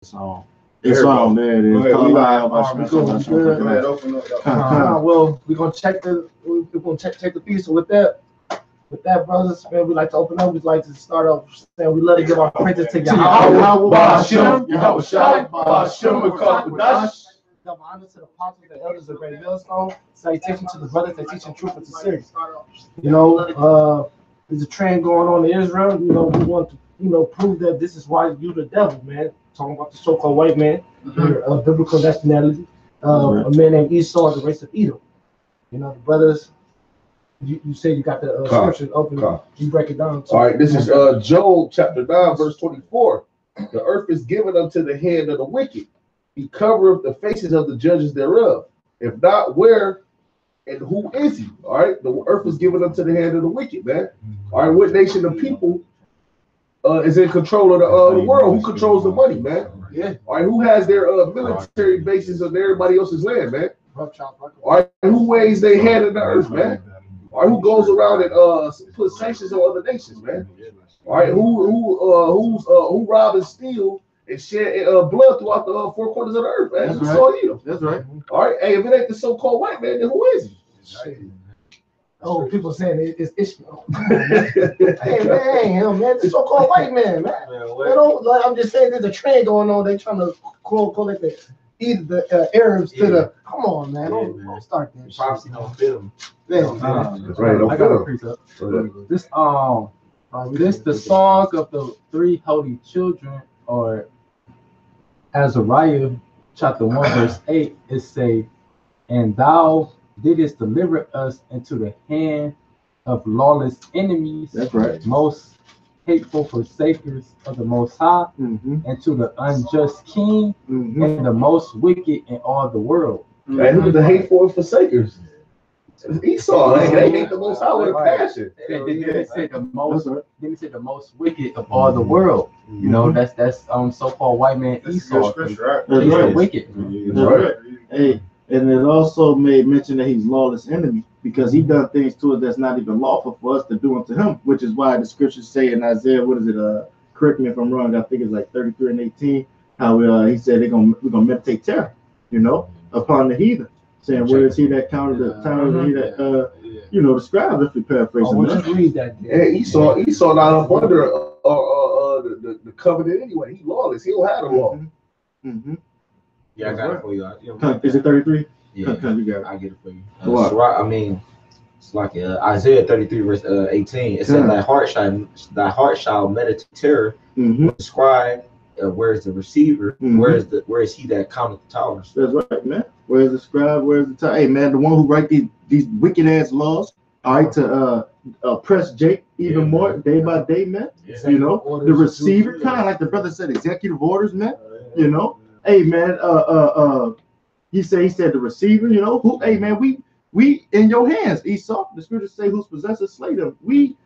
So it's on there. It is. Well, we're gonna check the piece. So with that, brothers, man, we like to open up. We'd like to start off saying we love to give our praises to Yahweh. Double honor to the apostles, the elders of Great Millstone. Salutation to the brothers that teach in truth and sincerity. There's a trend going on in Israel. We want to, prove that this is why you the devil, man. Talking about the so-called white man, biblical nationality, a man named Esau, the race of Edom. The brothers. You say you got the scripture open. You break it down. All right, this is Joel chapter 9, verse 24. The earth is given unto the hand of the wicked. He covereth the faces of the judges thereof. If not, where and who is he? All right, the earth is given unto the hand of the wicked, man. All right, what nation of people is in control of the world? Who controls the money, man? Yeah. All right, who has their military bases on everybody else's land, man? All right, who weighs their hand in the earth, man? All right, who goes around and put sanctions on other nations, man? All right, who rob and steal and shed blood throughout the four corners of the earth, man? That's right. All right, hey, if it ain't the so-called white man, then who is he? Oh, people saying it's Ishmael. Hey man, the so-called white man, man. I'm just saying there's a trend going on. They trying to collect the Arabs to the. Come on, man, don't start that. Prophecy don't fit them. That's right. I got a precept. This the song of the three holy children, or Azariah chapter 1 verse 8. It say, and thou didst deliver us into the hand of lawless enemies. That's right. Most hateful forsakers of the Most High, and to the unjust king, and the most wicked in all the world. And who are the hateful forsakers? Esau. They hate the Most High with passion. Then he said the most wicked of all the world. That's so-called white man Esau. He's wicked. Right. Hey, and it also made mention that he's lawless enemy because he done things to us that's not even lawful for us to do unto him, which is why the scriptures say in Isaiah, correct me if I'm wrong, I think it's like 33 and 18, how he said we're gonna meditate terror, upon the heathen, saying where is he that counted the time he that the scribes, if we paraphrase him. Read that. And Esau not up under the covenant anyway. He lawless. He don't have the law. Yeah, I got it for you. Is it 33? Yeah, I get it for you. It's like Isaiah 33 verse 18. It says, thy heart shall meditate terror. Scribe, where is the receiver? Where is he that counteth the towers? That's right, man. Where's the scribe? Where's the tower? Hey, man, the one who write these wicked ass laws. All right, to oppress Jake even more day by day, man. The receiver, kind of like the brother said, executive orders, man. Hey man, he said the receiver, who, hey man, we in your hands, Esau. The scriptures say whose possessors slay them. We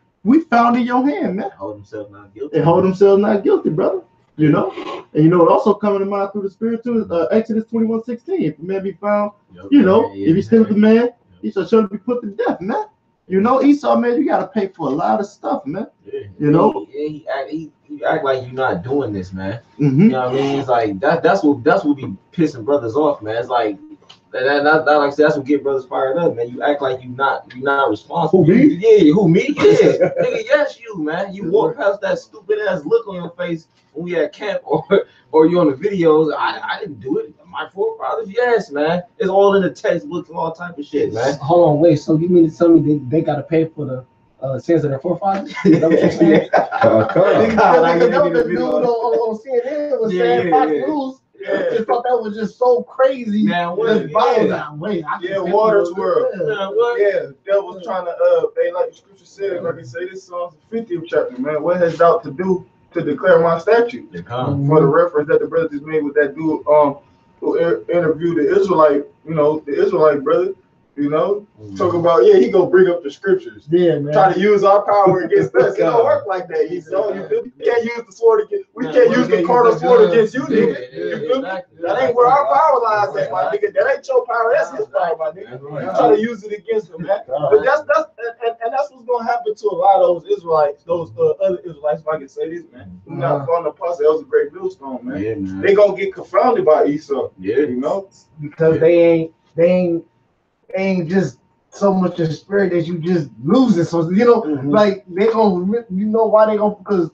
found in your hand, man. Hold themselves not guilty. They hold themselves not guilty, brother. And it also coming to mind through the spirit too, Exodus 21:16. If a man be found, if he still with the man, he shall surely be put to death, man. Esau, man, you gotta pay for a lot of stuff, man. He act like you're not doing this, man. You know what I mean? It's like that's what be pissing brothers off, man. It's like that like I said, that's what get brothers fired up, man. You act like you're not responsible. Who, me? Yeah, who, me? Yeah. Nigga, yes, you, man. You walk past that stupid ass look on your face when we at camp or you on the videos. I didn't do it. My forefathers, yes, man. It's all in the textbooks and all type of shit, man. Hold on, wait. So you mean to tell me they gotta pay for the sins of their forefathers? Is that what you're saying? The dude on CNN was saying Fox News. I just thought that was just so crazy. Man, Water's World. That was trying to they like the scripture said, like they say this Psalms 50th chapter, man. What has thou to do to declare my statute? For the reference that the brother just made with that dude who interviewed the Israelite, the Israelite brother, You know, talk about he gonna bring up the scriptures. Yeah, man. Try to use our power against us. It don't work like that. You can't use the sword against. We can't use the carnal sword against you, nigga. You feel me? That ain't where our power lies, at, my nigga. That ain't your power. That's his power, my nigga. You try to use it against him, man. But that's what's gonna happen to a lot of those Israelites, those other Israelites. If I can say this, man, who not calling the apostle, that was a great millstone, man. Yeah, man. They gonna get confounded by Esau. Yeah, You know. Because they ain't just so much in spirit that you just lose it. So like they gonna, why they gonna, because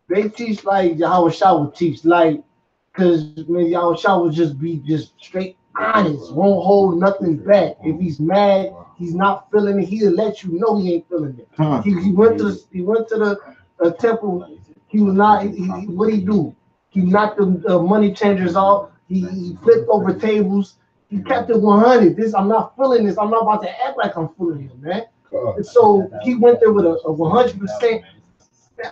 they teach like Yahweh Shah would teach, like, because Yahweh Shah would just be straight honest, won't hold nothing back. If he's mad, he's not feeling it, he'll let you know he ain't feeling it. He went to the temple. He was not. What he do? He knocked the money changers off. He flipped over tables. He kept it 100. I'm not feeling this. I'm not about to act like I'm feeling it, man. And so he went there with a 100%.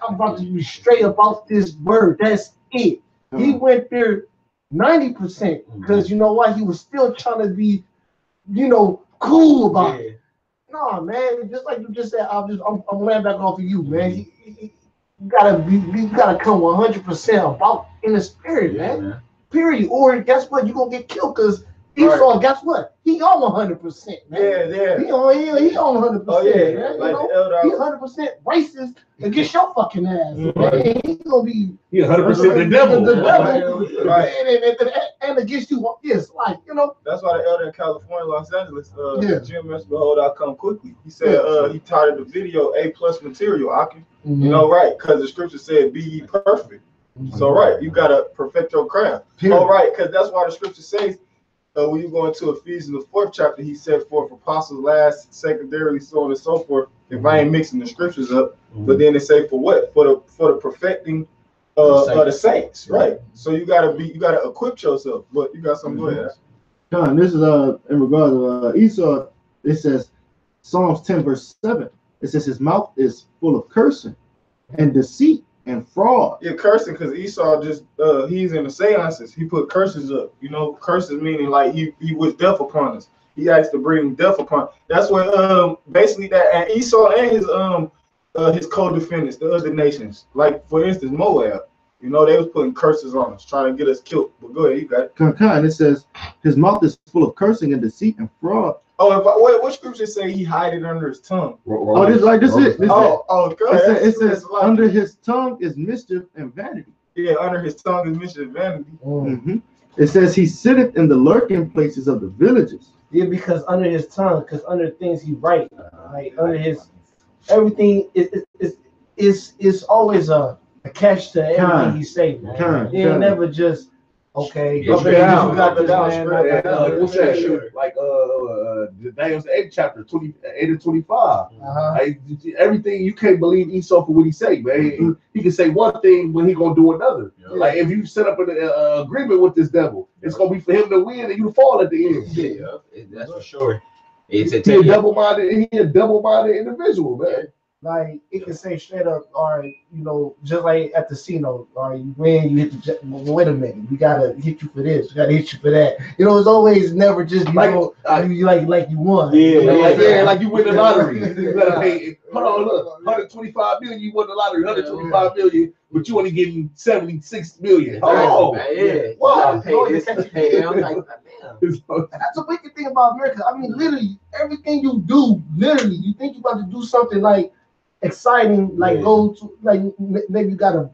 I'm about to be straight about this word. That's it. He went there 90% because you know what? He was still trying to be, cool about it. Nah, man. Just like you just said, I'm laying back off of you, man. You gotta come 100% about in the spirit, man. Period. Or guess what? You're gonna get killed because Esau, guess what? He on 100%, man. Yeah. He on 100%. Oh, yeah. Man. Like the elder. He 100% racist against your fucking ass. Man. He gonna be 100% the devil. Right. And against you, yes, like That's why the elder in California, Los Angeles, Jim S. Behold, I come quickly. He said he titled the video A+ material. You know, right? Because the scripture said, "Be ye perfect." So right, you gotta perfect your craft. Oh, right, because that's why the scripture says. When you go into Ephesians, the 4th chapter, he set forth apostles last, secondarily, so on and so forth. If I ain't mixing the scriptures up, but then they say for what? For the perfecting of the saints, right? So you gotta equip yourself. But you got something to add. John, this is in regards to Esau. It says Psalms 10 verse 7. It says his mouth is full of cursing and deceit and fraud. Yeah, cursing because Esau just he's in the seances. He put curses up. Curses meaning like he was death upon us. He asked to bring death upon. That's what basically that and Esau and his co-defendants, the other nations. Like for instance, Moab. They was putting curses on us, trying to get us killed. But go ahead, you got it. And it says his mouth is full of cursing and deceit and fraud. Oh, what scripture say he hide it under his tongue? Oh, this it. Go ahead. It says under his tongue is mischief and vanity. Yeah, under his tongue is mischief and vanity. It says he sitteth in the lurking places of the villages. Yeah, because under his tongue, because under things he write, like under his everything is always a catch to everything he say, man. He ain't never just okay. What's that? Like Like Daniel's 8th chapter 8 and 25. Like, everything you can't believe Esau for what he say, man. He can say one thing when he gonna do another. Like if you set up an agreement with this devil, it's gonna be for him to win and you fall at the end. Yeah, that's for sure. He a double-minded individual, man. Like it can say straight up, all right, just like at the casino, all right, you win, you hit the wait a minute, we gotta hit you for this, we gotta hit you for that. It's always never just like you won. Like you win the lottery. You gotta pay. Hold on, look, 125 million, you won the lottery, 125 million, but you only getting 76 million. Oh, wow. That's a wicked thing about America. I mean, literally everything you do, you think you about to do something like exciting, like go to, like maybe you gotta,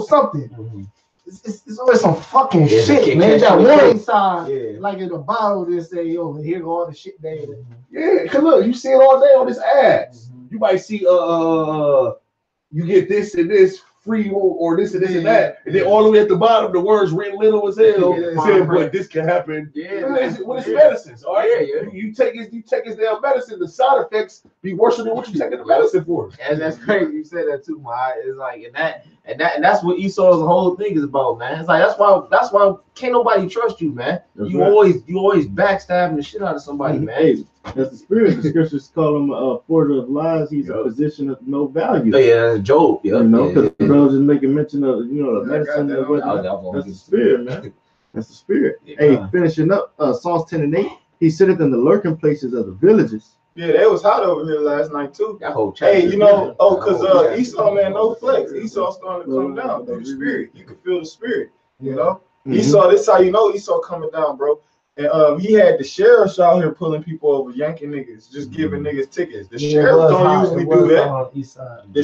something. It's always some fucking shit, man. That warning sign, like in the bottle, they say, yo, here go all the shit there. Yeah, cause look, you see it all day on this ads. You might see, you get this and this free or this and this and that, and then all the way at the bottom, the words written little as hell, saying, "But this can happen." When it's medicines, all right. You take his damn medicine. The side effects be worse than what you taking the medicine for. And that's crazy. You said that too, Ma. It's like and that's what Esau's whole thing is about, man. It's like that's why can't nobody trust you, man. You always backstabbing the shit out of somebody, man. Hey, that's the spirit. The scriptures call him a forger of lies. He's a position of no value. Yeah, Job. Because the brothers just making mention of the medicine and whatnot. That's the spirit, man. That's the spirit. Hey, finishing up Psalms 10 and 8. he sitteth in the lurking places of the villages. Yeah, they was hot over here last night too. That whole chapter. Hey, cause Esau, man, no flex. Esau starting to come down through the spirit. You can feel the spirit, Esau, this how you know Esau coming down, bro. And he had the sheriffs out here pulling people over, yanking niggas, just giving niggas tickets. The sheriffs don't usually do that. The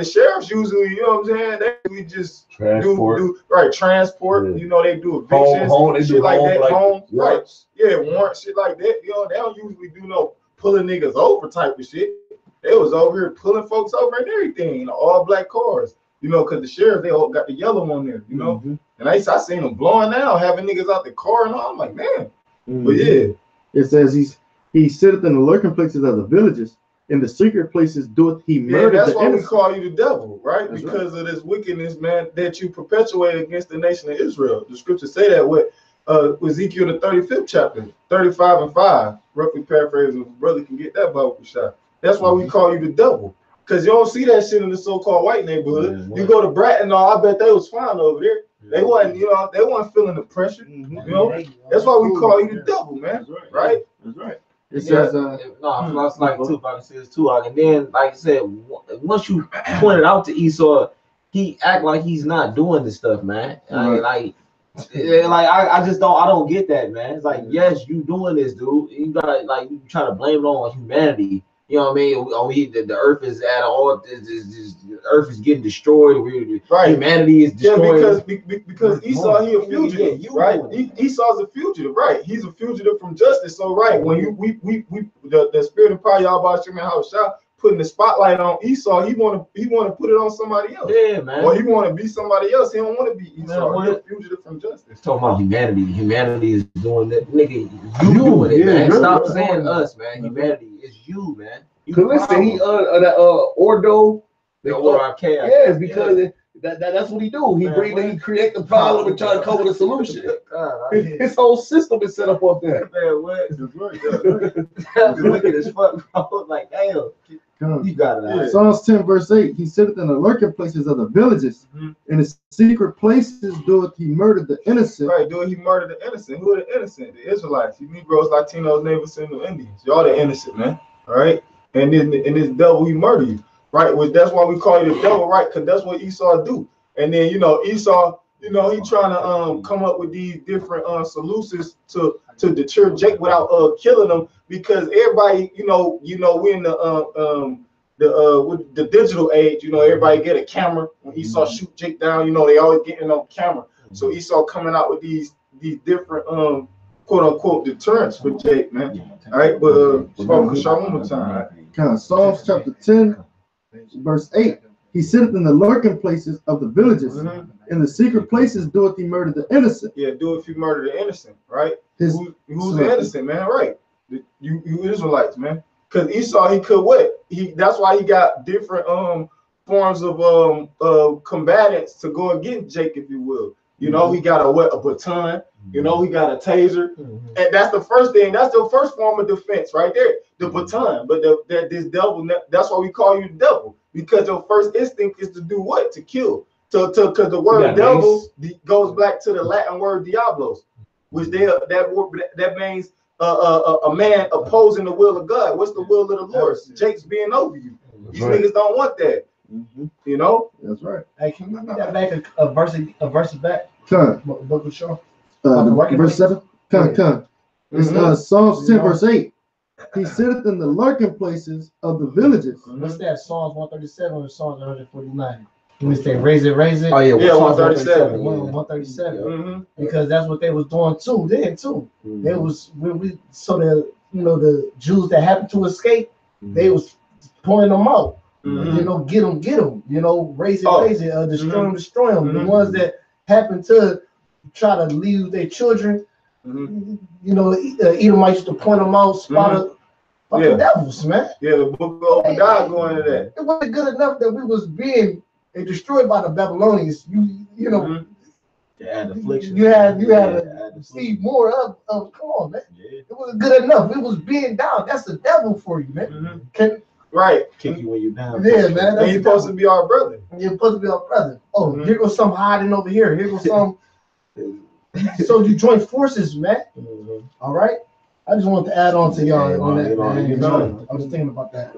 sheriffs usually, you know what I'm saying? They usually just do transport. Yeah. They do evictions, shit like that. Home, right? Yeah, warrant shit like that. They don't usually do no pulling niggas over type of shit. They was over here pulling folks over and everything, all black cars. Because the sheriff, they all got the yellow on there, And I seen them blowing out, having niggas out the car and all. I'm like, man. But yeah. It says he sitteth in the lurking places of the villages. In the secret places doeth he murder. That's why we call you the devil, right? That's because of this wickedness, man, that you perpetuate against the nation of Israel. The scriptures say that with Ezekiel the 35th chapter, 35 and 5. Roughly paraphrasing, brother can get that Bible shot. That's why we call you the devil. Because you don't see that shit in the so-called white neighborhood. You go to Bratton, I bet they was fine over there. They wasn't, they wasn't feeling the pressure. That's why we call you the devil, man. Right? That's right. It says, no, like too, if I can say this too. And then, like I said, once you pointed out to Esau, he act like he's not doing this stuff, man. I don't get that, man. It's like, yes, you doing this, dude. You gotta you try to blame it on humanity. You know what I mean? The earth is at all. The earth is getting destroyed. Humanity is destroyed. Because Esau, he a fugitive, right? Esau's a fugitive, right? He's a fugitive from justice. So, right, when the spirit of power, y'all about Shimon Haushah, putting the spotlight on Esau, he want to put it on somebody else. Yeah, man. Or he want to be somebody else. He don't want to be Esau. He's a fugitive from justice. Talking about humanity. Humanity is doing that, nigga. You doing it, man. Stop saying us, man. Humanity is you, man. Listen, he Ordo. Yes, because that's what he do. He create the problem and try to come with a solution. His whole system is set up on that. Man, what? That's wicked as fuck, bro. Like, damn. You got it. Out. Psalms 10 verse 8. He sitteth in the lurking places of the villages. In the secret places doeth he murder the innocent. Right, doeth he murder the innocent. Who are the innocent? The Israelites. You Negroes, Latinos, Neighbors, Single Indians. Y'all the innocent, man. All right? And this devil, he murder you. Right? That's why we call you the devil, right? Because that's what Esau do. And then, Esau, he trying to come up with these different solutions to deter Jake without killing him, because everybody, we're in the digital age, everybody get a camera. When Esau shoot Jake down, they always getting on camera. So Esau coming out with these different quote unquote deterrents for Jake, man. All right, but show one more time. Psalms chapter 10. Verse 8, he sitteth in the lurking places of the villages. In the secret places doeth he murder the innocent. Yeah, doeth he murder the innocent, right? Who's the innocent, man? Right. You Israelites, man. Because Esau, he could what? That's why he got different forms of combatants to go against Jake, if you will. He got a baton. He got a taser. And that's the first thing. That's the first form of defense right there, the baton. But this devil, that's why we call you the devil, because your first instinct is to do what? To kill. Because the word devil goes back to the Latin word diablos, which that means a man opposing the will of God. What's the will of the Lord? Jake's being over you. These niggas don't want that. That's right. Hey, can you read that back a verse back? Book of Shaw. Verse 7. It's Psalms 10 verse 8. He sitteth in the lurking places of the villages. What's that? Psalms 137 or Psalms 149? We say raise it. Oh yeah, 137. 137. Because that's what they was doing too. They was the Jews that happened to escape, they was pointing them out. Get them. Raise it. Destroy them. The ones that happened to try to leave their children, Edomites used to point them out, spot the devils, man. Yeah, the book of Obadiah going to that. It wasn't good enough that we was being destroyed by the Babylonians. Affliction. You had to see more of. Come on, man. It wasn't good enough. We was being down. That's the devil for you, man. Right. Kick you when you're down. Yeah, man. And you're supposed to be our brother. You're supposed to be our brother. Oh, here goes some hiding over here. Here goes some. So you join forces, man. All right. I just wanted to add on to y'all on that, man. I was thinking about that.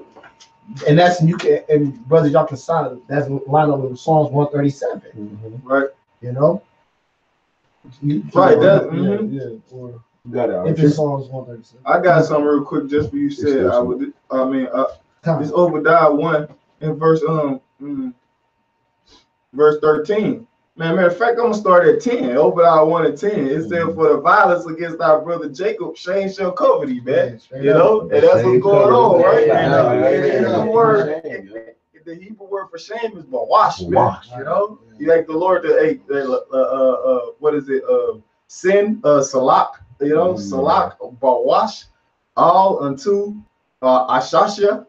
And that's you can and brothers, y'all can sign it. That's line up with Psalms 137. Right. You know? Right, that Or You got it. if it's Psalms 137. I got something real quick just for you said. It's Obadiah 1 in verse 13. Matter of fact, I'm gonna start at 10. Obadiah 1 and 10. It said, "For the violence against thy brother Jacob, shame shall cover thee," man. You know, and that's what's going on, right? The Hebrew word for shame is bawash, man. You know, you like the Lord to what is it? Sin, salak. You know, salak, bawash, all unto Ashashua,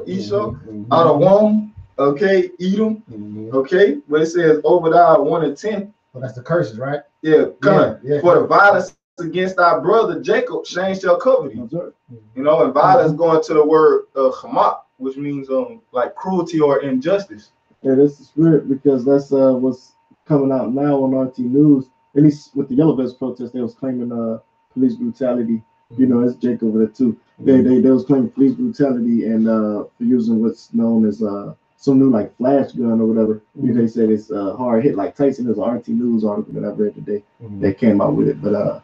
Isha, out of Wom. Okay, Edom. Okay, where it says Obadiah 1 and 10. Well, that's the curses, right? Yeah, for the violence against our brother Jacob, shame shall cover thee. You know, and violence going to the word hamak, which means like cruelty or injustice. Yeah, that's the spirit, because that's what's coming out now on RT News. At least with the Yellow Vest protest, they was claiming police brutality. You know, it's Jake over there too. They was claiming police brutality and for using what's known as some new like flash gun or whatever. They said it's hard hit like Tyson. There's an RT News article that I read today that came out with it. But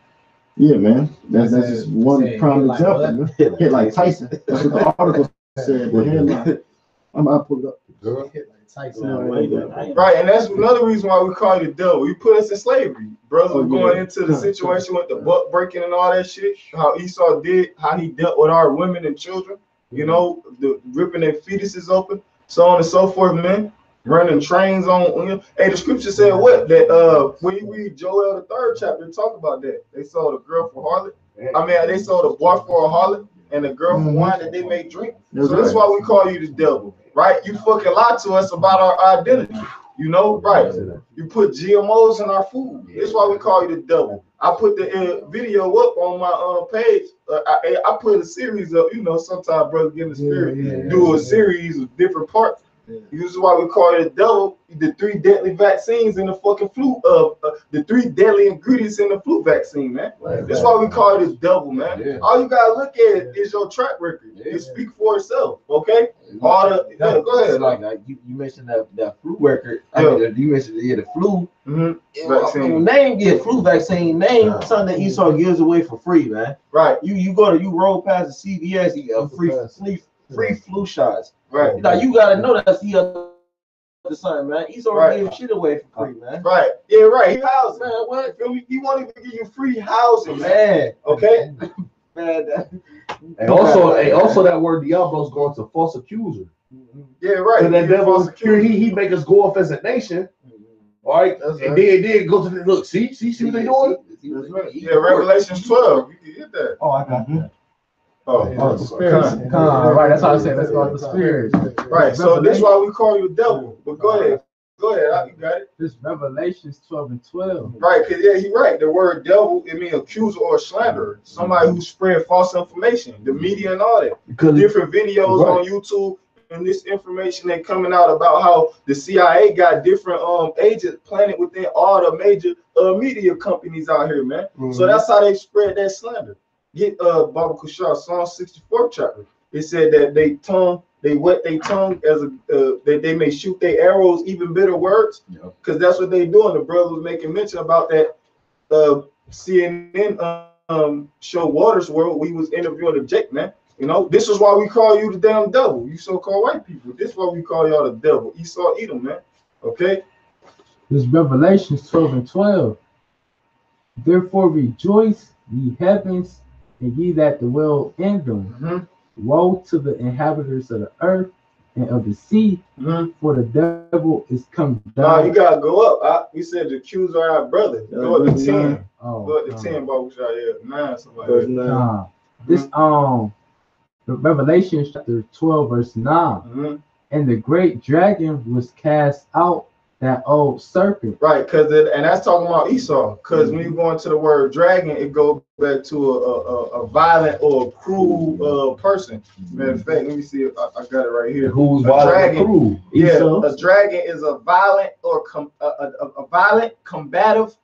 yeah, man, that's just one prime example. Hit like Tyson. That's what the article said. The headline. I'll pull it up. Right, and that's another reason why we call it the devil. You put us in slavery. Brothers were going into the situation with the buck breaking and all that shit. How Esau did, how he dealt with our women and children. You know, the ripping their fetuses open, so on and so forth, man. Running trains on. Hey, the scripture said what? That when you read Joel the 3rd chapter, talk about that. They sold a girl for harlot. They sold a boy for a harlot and a girl for wine that they make drink. So that's why we call you the devil, right? You fucking lie to us about our identity. You know, right? You put GMOs in our food. That's why we call you the devil. I put the video up on my page. I put a series of, you know, sometimes brothers get in the spirit, do a series of different parts. This is why we call it the devil. The 3 deadly vaccines in the fucking flu. The 3 deadly ingredients in the flu vaccine, man. That's why we call it the devil, man. All you gotta look at is your track record. It speaks for itself, okay? All the go ahead. Like you mentioned that flu record. You mentioned the flu. Vaccine. Name flu vaccine. Name something that Esau gives away for free, man. Right. You roll past the CVS, you get free flu shots. Right. Now you gotta know that's the other side, man. Esau gave shit away for free, man. Right. Yeah, right. Housing, man. What? He won't even give you free housing, man. Okay. Man. And also that word Diablo's going to false accuser. Yeah, right. So that devil, he make us go off as a nation. All right, and then go to the look. See what they doing? That's right. Yeah, Revelations 12. You can get that. Oh, I got that. The spirit. Right, that's how I said. Let's go with the spirit. Right. So this is why we call you the devil. But go ahead. You got it. This Revelations 12 and 12. Right, because he's right. The word devil, it means accuser or slanderer. Somebody who spread false information. The media and all that. Different videos on YouTube. And this information that coming out about how the CIA got different agents planted within all the major media companies out here, man. So that's how they spread that slander. Get Baba Kushar, Psalm 64th chapter. It said that they wet their tongue as that they may shoot their arrows, even bitter words, because that's what they doing. The brother was making mention about that CNN show Waters World. We was interviewing the Jake, man. You know, this is why we call you the damn devil. You so-called white people. This is why we call y'all the devil. Esau, Edom, man. Okay? This Revelations 12 and 12. Therefore rejoice, ye heavens, and ye that dwell in them. Woe to the inhabitants of the earth and of the sea, for the devil is come down. Nah, you gotta go up. We said the accuser are our brother. Go up to 10. Go up to 10, Baba Kushar. 9, somebody. This the Revelation chapter 12 verse 9, and the great dragon was cast out, that old serpent. Right, and that's talking about Esau. Because when you go into the word dragon, it goes back to a violent or a cruel person. Matter of fact, let me see if I got it right here. Who's violent and cruel? Yeah, a dragon is a violent or a violent, combative,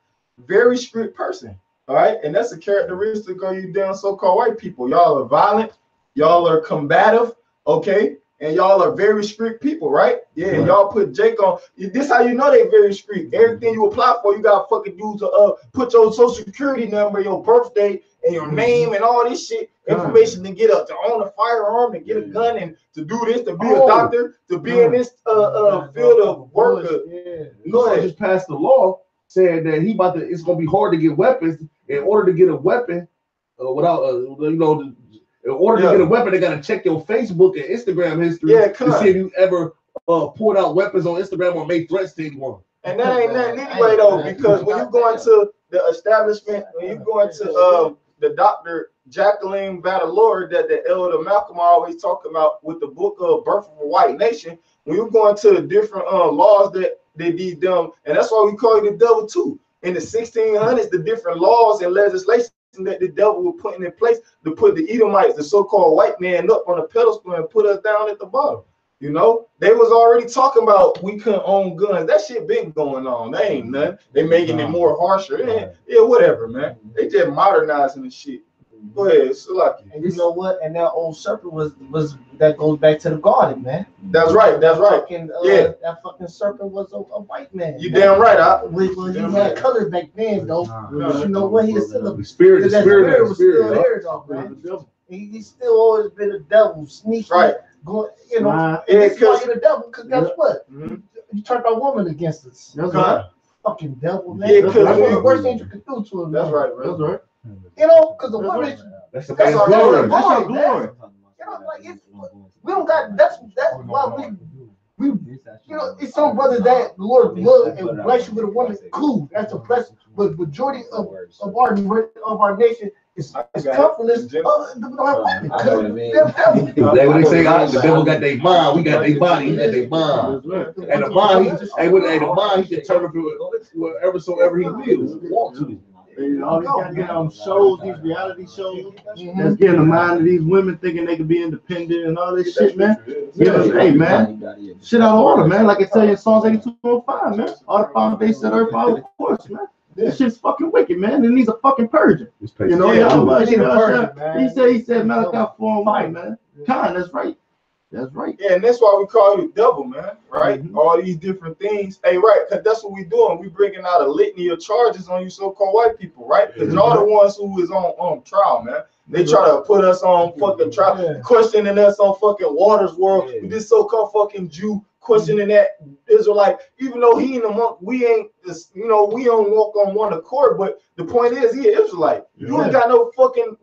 very strict person. All right, and that's a characteristic of you damn so-called white people. Y'all are violent, y'all are combative, okay, and y'all are very strict people, right? Yeah, y'all put Jake on. This how you know they very strict. Everything you apply for, you got fucking do to put your social security number, your birthday, and your name and all this shit information to get up, to own a firearm, to get a gun, and to do this, to be a doctor, to be in this field of work. Go ahead. Just passed the law saying that it's gonna be hard to get weapons. In order to get a weapon, without in order to get a weapon, they gotta check your Facebook and Instagram history to see if you ever pulled out weapons on Instagram or made threats to anyone. And that ain't nothing anyway though, because when you go into the establishment, when you go into the Dr. Jacqueline Badalore that the elder Malcolm always talk about with the book of Birth of a White Nation, when you go into the different laws that they did them, and that's why we call you the devil too. In the 1600s, the different laws and legislation that the devil was putting in place to put the Edomites, the so-called white man, up on a pedestal and put us down at the bottom. You know, they was already talking about we couldn't own guns. That shit been going on. That ain't nothing. They making it more harsher. Yeah, whatever, man. They just modernizing the shit. Go ahead, Salaki. And you know what? And that old serpent was that goes back to the garden, man. That's right. That's right. Fucking, that fucking serpent was a white man. You damn right. Well, he had color back then, though. You know what? He was still the spirit was still there, though, man. He's still always been a devil, sneaky. Right. Going, you know, it's why you're the devil. Because guess what? You turned our woman against us. That's right. Fucking devil, man. Yeah, that's one of the worst things you can do to him. That's right, bro. That's right. You know, because the woman. That's our glory. That's our glory. You know, like we don't got. That's why we. You know, it's some brothers that the Lord love and bless you with a woman. Cool, that's a blessing. But majority of our nation is comfortless. That's what they say. The devil got their mind. We got their body. He got their mind. And the mind, he can turn it wherever soever he wills. Walk to it. All these goddamn shows, these reality shows, that's getting the mind of these women thinking they can be independent and all this shit, man. You know, hey, man, shit out of order, man. Like I tell you in Psalms 82:5, man. All the foundations of earth are of course, man. This shit's fucking wicked, man. It needs a fucking purging. You know, he said, Malachi 4:1, man. Con, that's right. That's right. Yeah, and that's why we call you devil, man. Right? All these different things. Hey, right? Because that's what we doing. We bringing out a litany of charges on you so-called white people, right? Because y'all the ones who is on trial, man. They try to put us on fucking trial, questioning us on fucking Waters World. This so-called fucking Jew questioning that Israelite, even though he in the monk, we ain't, you know, we don't walk on one accord. But the point is, he an Israelite. You ain't got no fucking.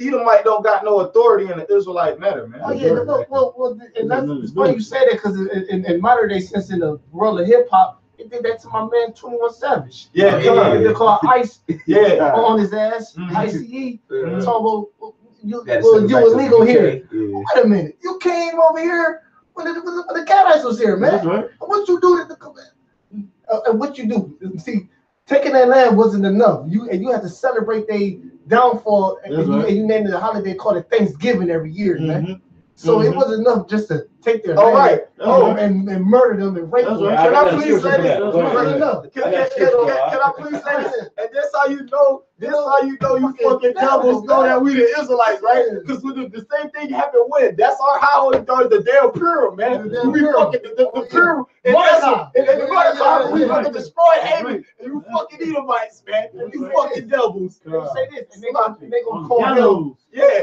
Edomite don't got no authority in the Israelite matter, man. Oh yeah, well, and that's why you say that, because in modern day sense, in the world of hip hop, it did that to my man 21 Savage. Yeah, they call Ice. Yeah, on his ass, ICE. Talking about you illegal here. Wait a minute, you came over here when the cat ice was here, man. That's right. What you do and what you do? See, taking that land wasn't enough. You had to celebrate their downfall, and you named it a holiday called it Thanksgiving every year, man. So it wasn't enough just to take their land and murder them and rape them. Can I please say this? Can I please say this? And that's how you know. This how you know you fucking devils know that we the Israelites, right? Because the same thing happened when. That's our how it started the damn Purim, man. We fucking the Purim and the Mordecai, we fucking destroyed Haman, and you fucking Edomites, man. You fucking devils. They say this, and they gonna call him,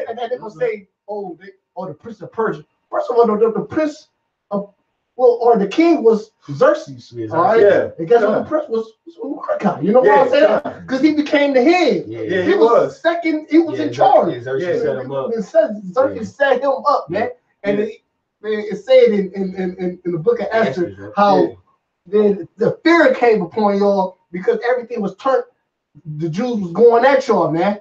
and then they gonna say, the prince of Persia. First of all, the prince of or the king was Xerxes. All right. Yeah. And guess what? The prince was Mordecai. You know what I'm saying? Because he became the head. Yeah, he was second. He was in charge. Xerxes set him up. Xerxes set him up, man. And it said in the book of Esther how then the fear came upon y'all because everything was turned. The Jews was going at y'all, man.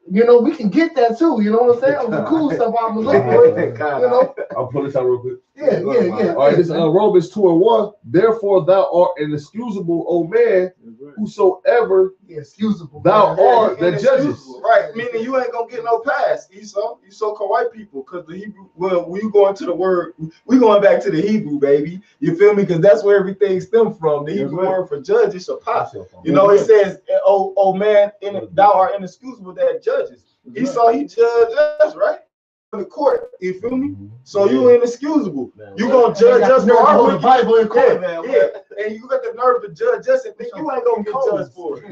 You know, we can get that too. You know what I'm saying? The cool stuff I'm looking for. You know, I'll pull this out real quick. Yeah. All right, this Romans 2:1. Therefore, thou art an excusable, O man, whosoever excusable. thou art that judges. Right, meaning you ain't gonna get no pass, Esau. You so-called white people, because the Hebrew. Well, when you go into the word, we going back to the Hebrew, baby. You feel me? Because that's where everything stems from. The Hebrew word for judge is shapah. You know, it says, "Oh man, thou art inexcusable that judges." Esau, he judged us, right? In the court, you feel me? So you inexcusable. You gonna judge us for our wicked Bible in court, man. Yeah, and you got the nerve to judge us and think you ain't gonna get judged for it.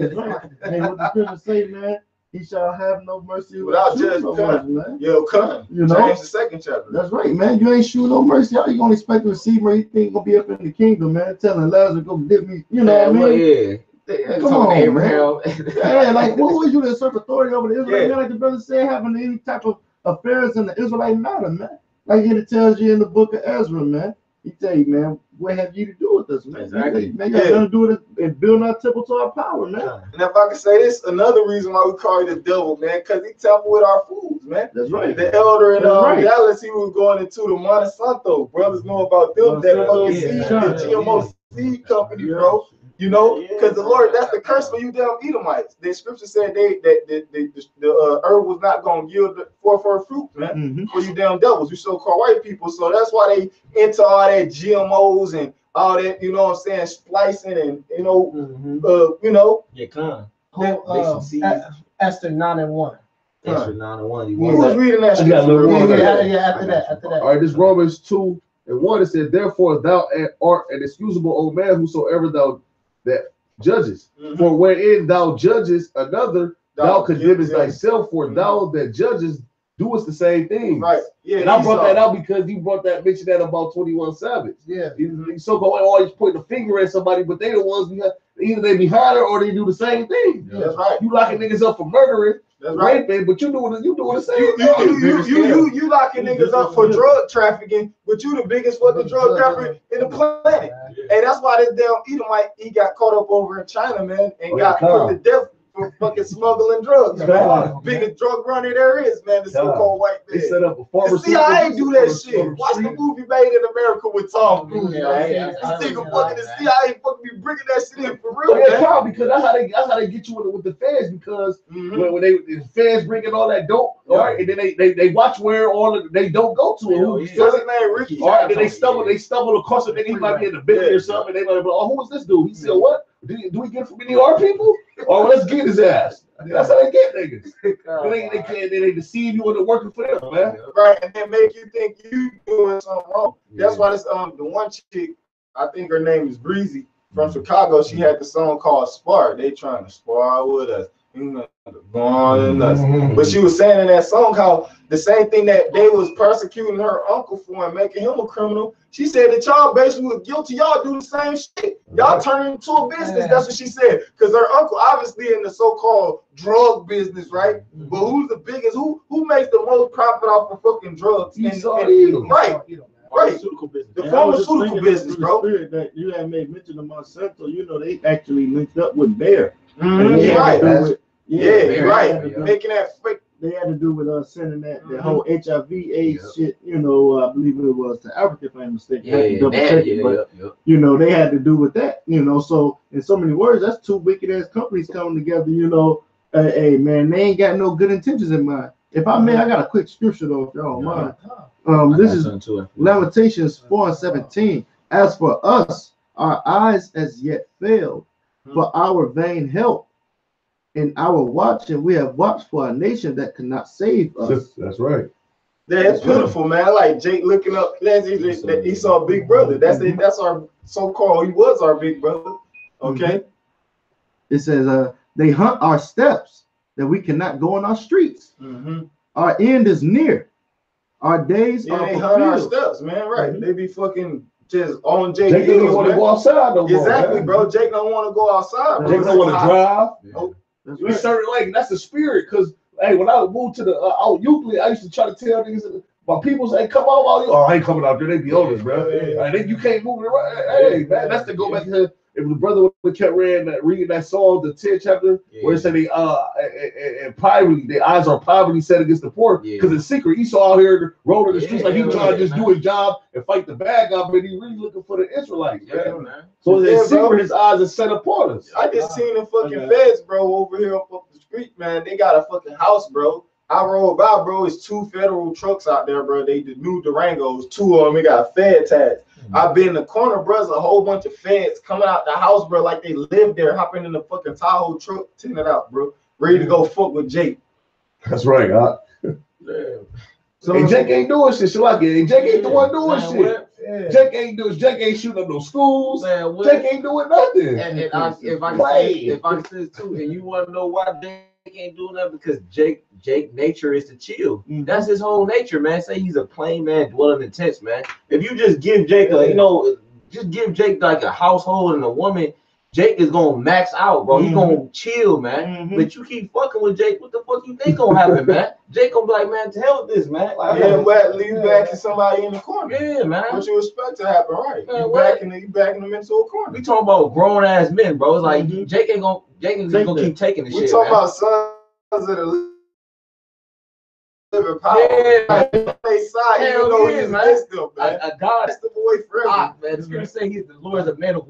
Hey, what the scripture say, man? He shall have no mercy Without judgment, judgment, man. Yo, come. You know? James the 2nd chapter. That's right, man. You ain't showing no mercy. How you gonna expect to receive where you think gonna be up in the kingdom, man? Telling Lazarus go dip me. You know what I mean? Well, yeah. Come on, Abraham. Yeah, like what was you to assert authority over the Israelite? Man, like the brother said, having any type of affairs in the Israelite matter, man. Like it tells you in the book of Ezra, man. He tell you, man, what have you to do with this, man? Exactly. Man, you got nothing to do with it and building our temple to our power, man. And if I can say this, another reason why we call it the devil, man, because he tampered with our foods, man. That's right. The elder in That's right. Dallas, he was going into the Monsanto. Brothers know about them. That fucking seed, the GMO seed company, bro. You know, because the Lord, that's the curse for you damn Edomites. The scripture said the earth was not going to yield forth her fruit, man, for you damn devils, you so-called white people. So that's why they into all that GMOs and all that, you know what I'm saying, splicing and, you know. Yeah, come. Esther 9:1. Esther 9:1. Who was reading that scripture? After that. All right, this Romans 2:1. It said, therefore thou art an excusable, O man, whosoever thou that judges. For wherein thou judges another, thou condemnest thyself, for thou that judges doest the same thing. Right. Yeah. And I brought that out because you mentioned that about 21 Savage. Yeah. These so-called always pointing the finger at somebody, but they the ones either they behind her or they do the same thing. Yeah, that's right. You locking niggas up for murdering, raping, but you doing the same thing. You locking niggas up for drug trafficking, but you the biggest fucking drug trafficker in the planet. And that's why this damn Edomite, he got caught up over in China, man, and got put to death for fucking smuggling drugs, man. Biggest drug runner there is, man. The so-called white man. They set up a The pharmacy. CIA do that shit. Watch the movie Made in America with Tom Cruise. This nigga fucking the CIA fucking be bringing that shit in for real, Yeah, man. because that's how they get you with the feds, because when the feds bringing all that dope, all right, and then they watch where all of they don't go to. What's his name, Ricky? All right, then they stumble across it. Then he might be in the building or something. And they might be like, oh, who is this dude? He said, what? Do we get it from any of our people? Or let's get his ass. That's how they get niggas. They deceive you into working for them, man. Right, and then make you think you doing something wrong. That's why this the one chick, I think her name is Breezy from Chicago. She had the song called Spar. They trying to spar with us. But she was saying in that song how the same thing that they was persecuting her uncle for and making him a criminal. She said that y'all basically was guilty. Y'all do the same shit. Y'all turn it into a business. That's what she said. Because her uncle obviously in the so-called drug business, right? But who's the biggest? Who makes the most profit off of fucking drugs? Right. Pharmaceutical business. The pharmaceutical business, bro. That you had made mention of Monsanto, you know, they actually linked up with Bayer. Right. Making that fake. They had to do with sending that whole HIV/AIDS shit, you know, I believe it was to Africa, if I'm mistaken. You know, they had to do with that, you know. So in so many words, that's two wicked ass companies coming together, you know. Hey man, they ain't got no good intentions in mind. If I may, I got a quick scripture though, if y'all don't mind. This is Lamentations 4:17. As for us, our eyes as yet failed, for our vain help. In our watching, we have watched for a nation that could not save us. That's right. That's beautiful, man. Like Jake looking up, that he saw Big Brother. That's our so-called. He was our big brother. Okay. It says, they hunt our steps that we cannot go on our streets. Our end is near. Our days are they hunt our steps, man. Right? They be fucking just on Jake. Jake don't want to go outside no more. Exactly, bro. Jake don't want to go outside. Jake don't want to drive. That's We started like that's the spirit, because hey, when I moved to the out Euclid, I used to try to tell niggas, my people say, come on, I ain't coming out there. They be on us, bro. You can't move it right. Hey, man, that's to go back to if the brother would have kept reading that Psalm, the 10th chapter, where it said they and privately, their eyes are privately set against the poor, because in secret, Esau out here rolling the streets like he trying to just do his job and fight the bad guy, but he really looking for the Israelites, man. So in secret, his eyes are set upon us. I just seen the fucking feds, bro, over here up the street, man. They got a fucking house, bro. I rolled by, bro. It's 2 federal trucks out there, bro. They the new Durangos. 2 of them, they got Fed tags. I've been in the corner, bro. There's a whole bunch of feds coming out the house, bro, like they live there, hopping in the fucking Tahoe truck, taking it out, bro. Ready to go fuck with Jake. That's right, huh? So hey, Jake ain't doing shit. So like it. Jake ain't the one doing shit. Jake ain't shooting up no schools. Man, Jake ain't doing nothing. And if I say too, and you want to know why Jake ain't doing that, because Jake nature is to chill. That's his whole nature, man. Say he's a plain man dwelling in tents, man. If you just give Jake just give Jake like a household and a woman, Jake is gonna max out, bro. He's gonna chill, man. But you keep fucking with Jake, what the fuck you think gonna happen, man? Jake gonna be like, man, to hell with this, man. Like, leave back to somebody in the corner. Yeah, man. What you expect to happen, right? Man, you backing them into a corner. We talking about grown ass men, bro. It's like Jake ain't gonna keep taking the shit. We talking about sons of the living power. Yeah, they side, even though he's against them, man. A God is the boy forever. Man, the scripture say he's the Lord is a man of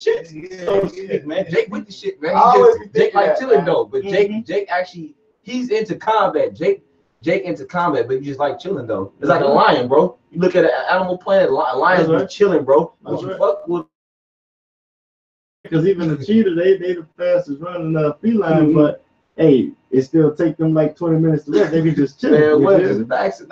shit. So to speak, man. Jake with the shit, man. Jake like chilling though, but Jake actually he's into combat. Jake into combat, but he just like chilling though. It's like a lion, bro. You look at an Animal Planet, lions be chilling, bro. But you fuck with. Because even the cheetah, they the fastest running feline, but hey, it still take them like 20 minutes to rest. They be just chilling. Man, just maxing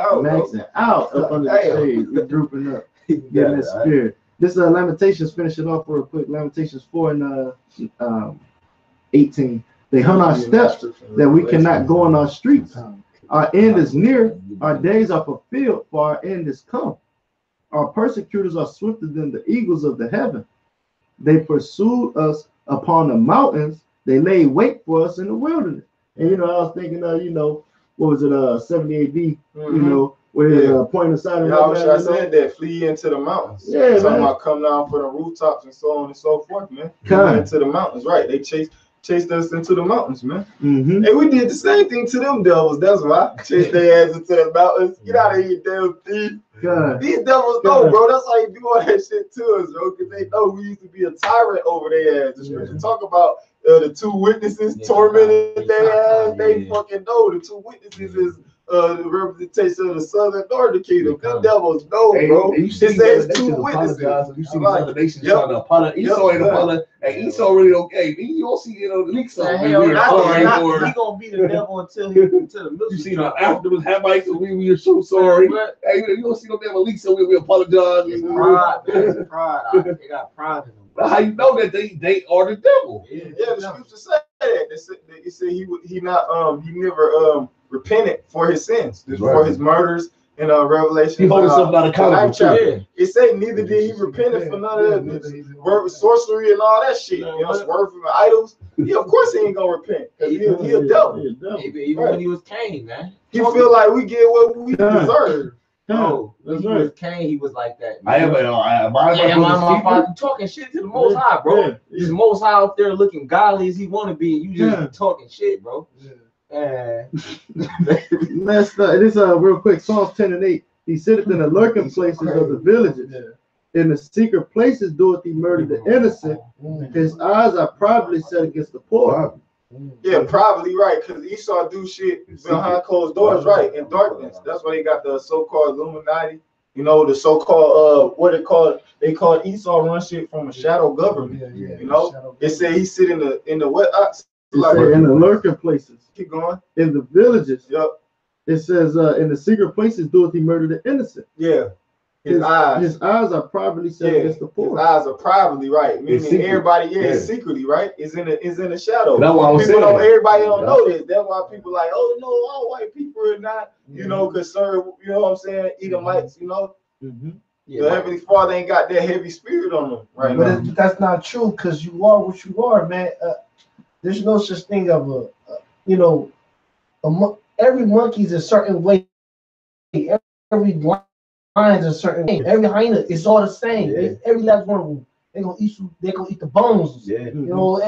out up under the shade, drooping up, getting that spirit. This Lamentations, finishing off real quick. Lamentations 4 and 18. They hunt our steps that we cannot go on our streets. Our end is near. Our days are fulfilled, for our end is come. Our persecutors are swifter than the eagles of the heaven. They pursued us upon the mountains. They laid wait for us in the wilderness. And I was thinking, what was it, 70 AD? Where point aside. Yeah, I said that. Flee into the mountains. Yeah, talking about come down for the rooftops and so on and so forth, man. Come into the mountains, right? They chased us into the mountains, man. And we did the same thing to them devils. That's why chased their ass into the mountains. Get out of here, damn thief. These devils know, bro. That's how you do all that shit to us, bro. Because they know we used to be a tyrant over their ass. The scripture talk about the 2 witnesses tormented their ass. They fucking know the 2 witnesses is the representation of the southern northern kingdom. Them devils know, bro. It says 2 witnesses. You see the other nations trying to apologize. Esau ain't apologizing. And Esau really don't. Hey, you don't see the leaks on. He gonna be the devil until the military. You see the afterwards Hamites, we are so sorry. Hey, you don't see no damn leaks, so we apologize. Pride, pride. They got pride in them. How you know that they are the devil? Yeah, the scripture say that. They say he never repented for his sins, for his murders in Revelation. He hold himself not accountable. It say neither did he repent for none of that sorcery and all that shit. Swerving idols. Yeah, of course he ain't gonna repent because he a devil. Even when he was Cain, man. He feel like we get what we deserve. No, when he was Cain, he was like that. Man. My father talking shit to the Most High, bro. He's the Most High out there looking godly as he want to be, and you just talking shit, bro. This real quick. Psalms 10 and 8. He sitteth in the lurking places of the villages. In the secret places doeth he murder the innocent. His eyes are privately set against the poor. Yeah, probably right, because Esau do shit behind closed doors, right, in darkness. That's why they got the so-called Illuminati, the so-called they call Esau run shit from a shadow government. It said he sit in the what? In the lurking places. Keep going. In the villages. Yep. It says in the secret places doeth he murder the innocent. Yeah. His eyes are privately set against the poor. His eyes are privately, right? Meaning everybody is secretly, right? Is in the shadow. That's why I was saying. Everybody don't know this. That's why people like, oh no, all white people are not, concerned. You know what I'm saying? Edomites, The Heavenly Father ain't got that heavy spirit on them right now. But that's not true, because you are what you are, man. There's no such thing of every monkey's a certain way. Every lion's a certain way. Every hyena is all the same. Every last one of them They gonna eat you. They gonna eat the bones. Yeah. You know,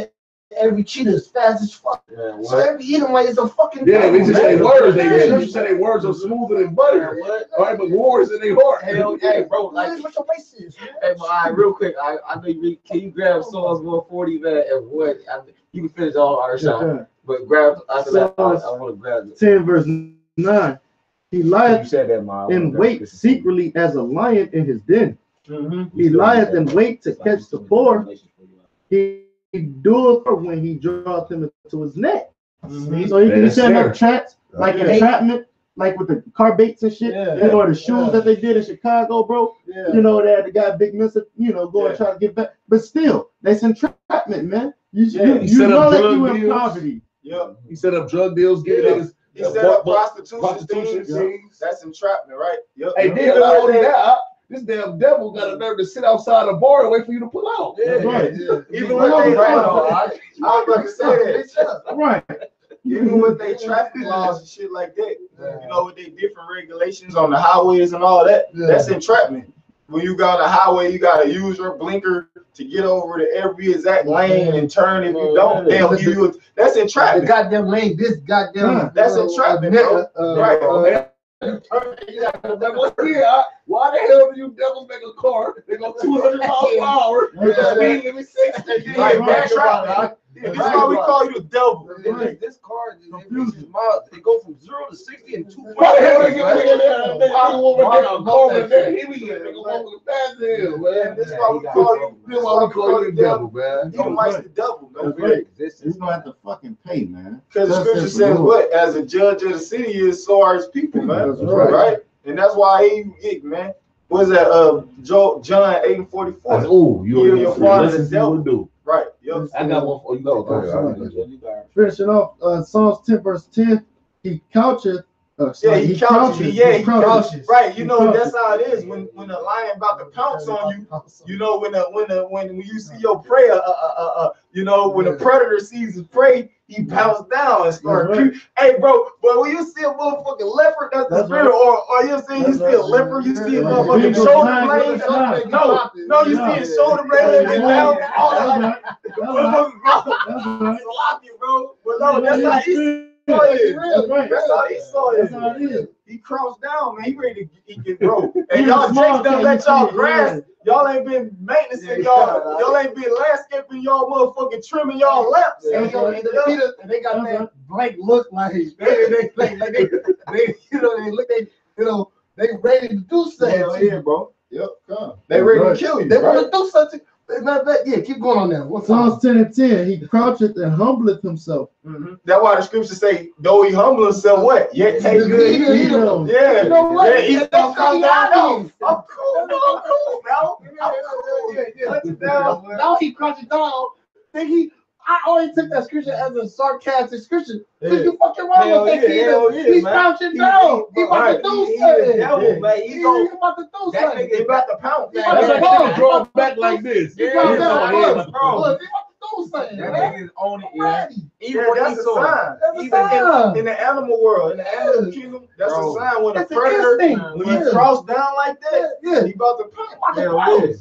every cheetah is fast as fuck. Yeah, So every Edomite is a fucking. Yeah, they just say words. Yeah. They say their words are smoother than butter. What? All right, but wars in their heart. Hell yeah, bro. Like, What your race is, man? hey, but all right, real quick. I know you read. Can you grab Psalms 140, man? And what? You can finish all our shot, but grab after that. I want to grab it. 10 verse 9. He You lieth said that, Miles. in wait secretly as a lion in his den. Mm-hmm. He lieth in wait to catch the poor. He doeth when he draweth him into his net. Mm-hmm. So he can that's set fair. up traps, like Yeah. entrapment, like with the car baits and shit. Yeah. You know, the shoes that they did in Chicago, bro. Yeah. You know, they had the guy Big Mister, you know, go and try to get back. But still, that's entrapment, man. You He you set know up that drug you in deals. poverty. Yep. He set up drug deals, giving niggas. He set up prostitution prostitution things. things. That's entrapment, right? Yep. Hey, then not only that, this damn devil got a nerve to sit outside a bar and wait for you to pull out. That's right. Even when they Right. I was about to say that. Right. Even with they traffic laws and shit like that, you know, with they different regulations on the highways and all that, that's entrapment. When you got a highway, you gotta use your blinker to get over to every exact lane and turn. If you don't, they'll give you. That's The entrapment. goddamn lane, this goddamn. That's entrapment, bro. Right. Why the hell do you devils make a car? They go 200 miles per hour. With the speed limit 60. Right, man, entrapment. This is why we call you the devil. This car, they go from 0 to 60 in 2 Why the hell they get a car with that heavy? They go over the fast hill, man. This is why we call you. This is why we call you the devil, man. You might the devil, man. Right. He's gonna have to fucking pay, man. Because the scripture says what? As a judge of the city is, so are his people, man. That's right. Right? And that's why he, man. What's that? John 8:44. Oh, Give your father the listen to devil. what do. Right. Yep. I got one for you. Go ahead. Finishing off, Psalms 10 verse 10. He coucheth. Yeah, he couches. Yeah, he couches. Right. You know, couches. that's how it is. When a lion about to pounce on you, you know, when you see your prey, you know, when the predator sees his prey, he pounces down and starts. Right. Hey, bro, but when you see a motherfucking leopard, that's the spirit, or you see a leopard, you see a motherfucking shoulder blade. No, you see his shoulder blade and down, all that. Bro. But no, that's how he saw it. That's how he saw it. That's how it is. He crouched down, man. He ready to get broke. And y'all Jakes done let y'all grass. Y'all ain't been maintaining y'all. Y'all ain't been landscaping y'all motherfucking trimming y'all laps. And they got that blank look like they ready to do something. Hell yeah, bro. Yep, come. They ready to kill you. They want to do something. Yeah, keep going on there. What's Psalms 10 and 10. He croucheth and humbleth himself. That's why the scripture say, though he humble himself, what? Yet take good heed of him. Yeah. You know what? Yeah, he don't come down. I'm cool, now. I'm cool. Now he crouches down. I always took that scripture as a sarcastic scripture. You fucking wrong with that kid. He's crouching down. He about to do something. He's about to do something. He about to pounce. That's like you draw back like this. He about to Bro. do something. That Man. nigga's on it, Ready. Yeah, that's a sign. That's a Even sign. in the animal world, in the animal kingdom, that's a sign when a That's an predator, instinct. when he crouch down like that, Yeah. he about to pounce. Hell yeah.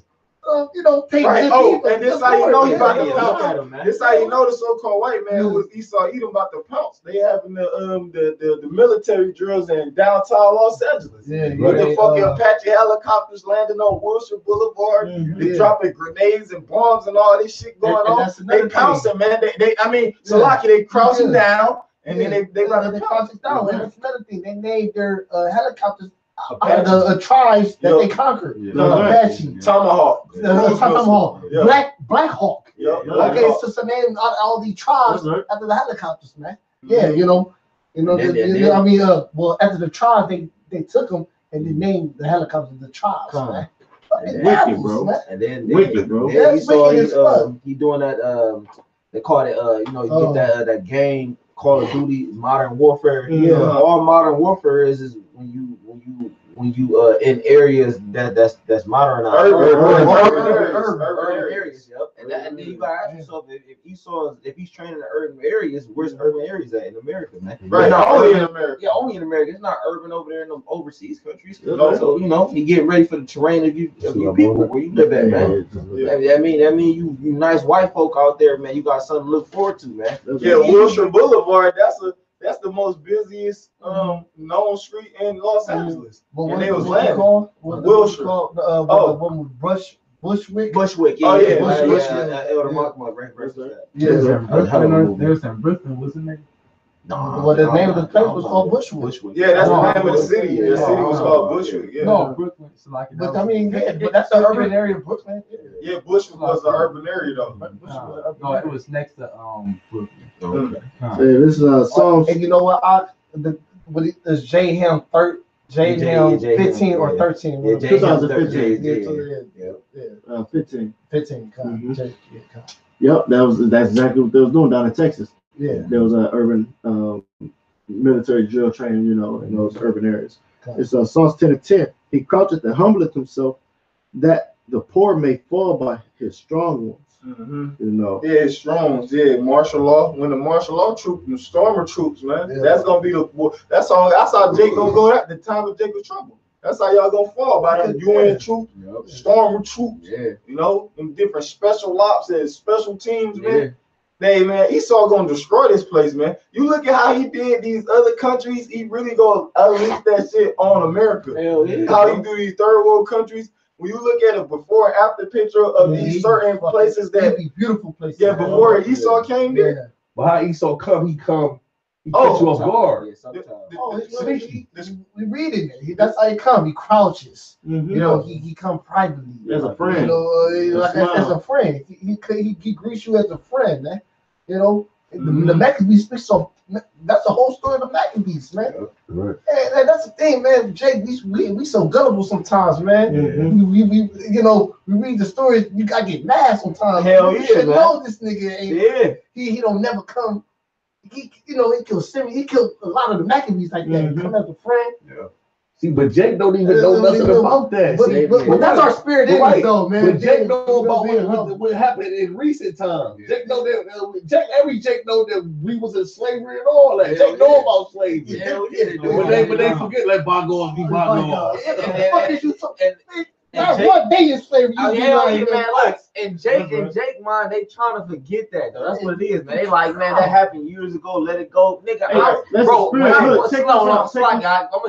Take Right. good Oh, people. and this how you know he about to Yeah, pounce. look at him, man. This how you know the so-called white man who was Esau Edom about to pounce. They having the military drills in downtown Los Angeles. Yeah, With the yeah, fucking Apache helicopters landing on Wilshire Boulevard. They dropping grenades and bombs and all this shit going And on. that's another They pouncing, man. Salaki, they crouching down and then they run run the the crouching down. And that's another thing. They named their helicopters Apache. tribes that Yep. they conquered. Yeah. The Apache. Tomahawk. Tomahawk. Yeah. Black Hawk. Yeah. Okay, so some name all these tribes after the helicopters, man. Yeah, you know, well, after the tribes, they took them and they named the helicopters the tribes, man. Wicked, bro. Man. And then Wicked, bro. Yeah, That's wicked as fuck. he doing that. They call it you get that game Call of Duty Modern Warfare. Yeah. All Modern Warfare is when you in areas that's modernized. Urban Urban areas. Yep. And then you gotta ask yourself if he's training in urban areas, where's urban areas at in America, man? Right, Not only urban, in America. Yeah, only in America. It's not urban over there in them overseas countries. Yeah. So you getting ready for the terrain of your people where you live at, man. Yeah. That mean you nice white folk out there, man. You got something to look forward to, man. Yeah, Wilshire Boulevard. That's the most busiest known street in Los Angeles. And they was landing. Wilshire. Bushwick. Bushwick. Oh, yeah. There's in Brooklyn, wasn't there? Well, the name of the place was called Bushwick. Yeah, that's the name of the city. The city was called Bushwick. Yeah. No, Brooklyn. It's like But I mean, but that's the urban area of Brooklyn. Yeah, Bushwick was an urban area though. No, it was next to Brooklyn. Okay. This is Psalms. And you know what? Is J Ham 15 or 13? Yeah, 2015. Yeah. 15. 15. Mhm. Yep, that's exactly what they was doing down in Texas. Yeah. There was an urban military drill training, in those urban areas. Okay. It's Psalms 10:10. He croucheth and humbleth himself, that the poor may fall by his strong ones. Mm-hmm. Yeah, strong. Yeah, martial law. When the martial law troops, the stormer troops, man, that's gonna be that's how Jake gonna go at the time of Jacob's trouble. That's how y'all gonna fall by them UN troops, stormer troops. Yeah. Them different special ops and special teams, man. Yeah. Hey, man, Esau gonna destroy this place, man. You look at how he did these other countries. He really gonna unleash that shit on America. Hell yeah. How he do these third world countries. When you look at a before and after picture of these certain places that be beautiful places. Yeah, before Esau came there. But how Esau he catch you off guard. We read it. That's how he come. He crouches. He come privately as a friend. As a friend. He greets you as a friend, man. The Maccabees speak so. That's the whole story of the Maccabees, man. Yeah, right. And that's the thing, man. Jake, we so gullible sometimes, man. We read the stories. You gotta get mad sometimes. Hell yeah, man. Know this nigga ain't. Yeah. He don't never come. He killed Simeon. He killed a lot of the Maccabees like that. Come as a friend. Yeah. See, but Jake don't even know nothing about that. But that's our spirit, right, though, man. But Jake know about what happened in recent times. Yeah. Jake know that. Every Jake know that we was in slavery and all that. Jake know about slavery. Hell yeah, but they forget let bygones be bygones. That's what they in slavery. And Jake, man, they trying to forget that though. That's what it is, man. They like, man, that happened years ago. Let it go, nigga. I'm gonna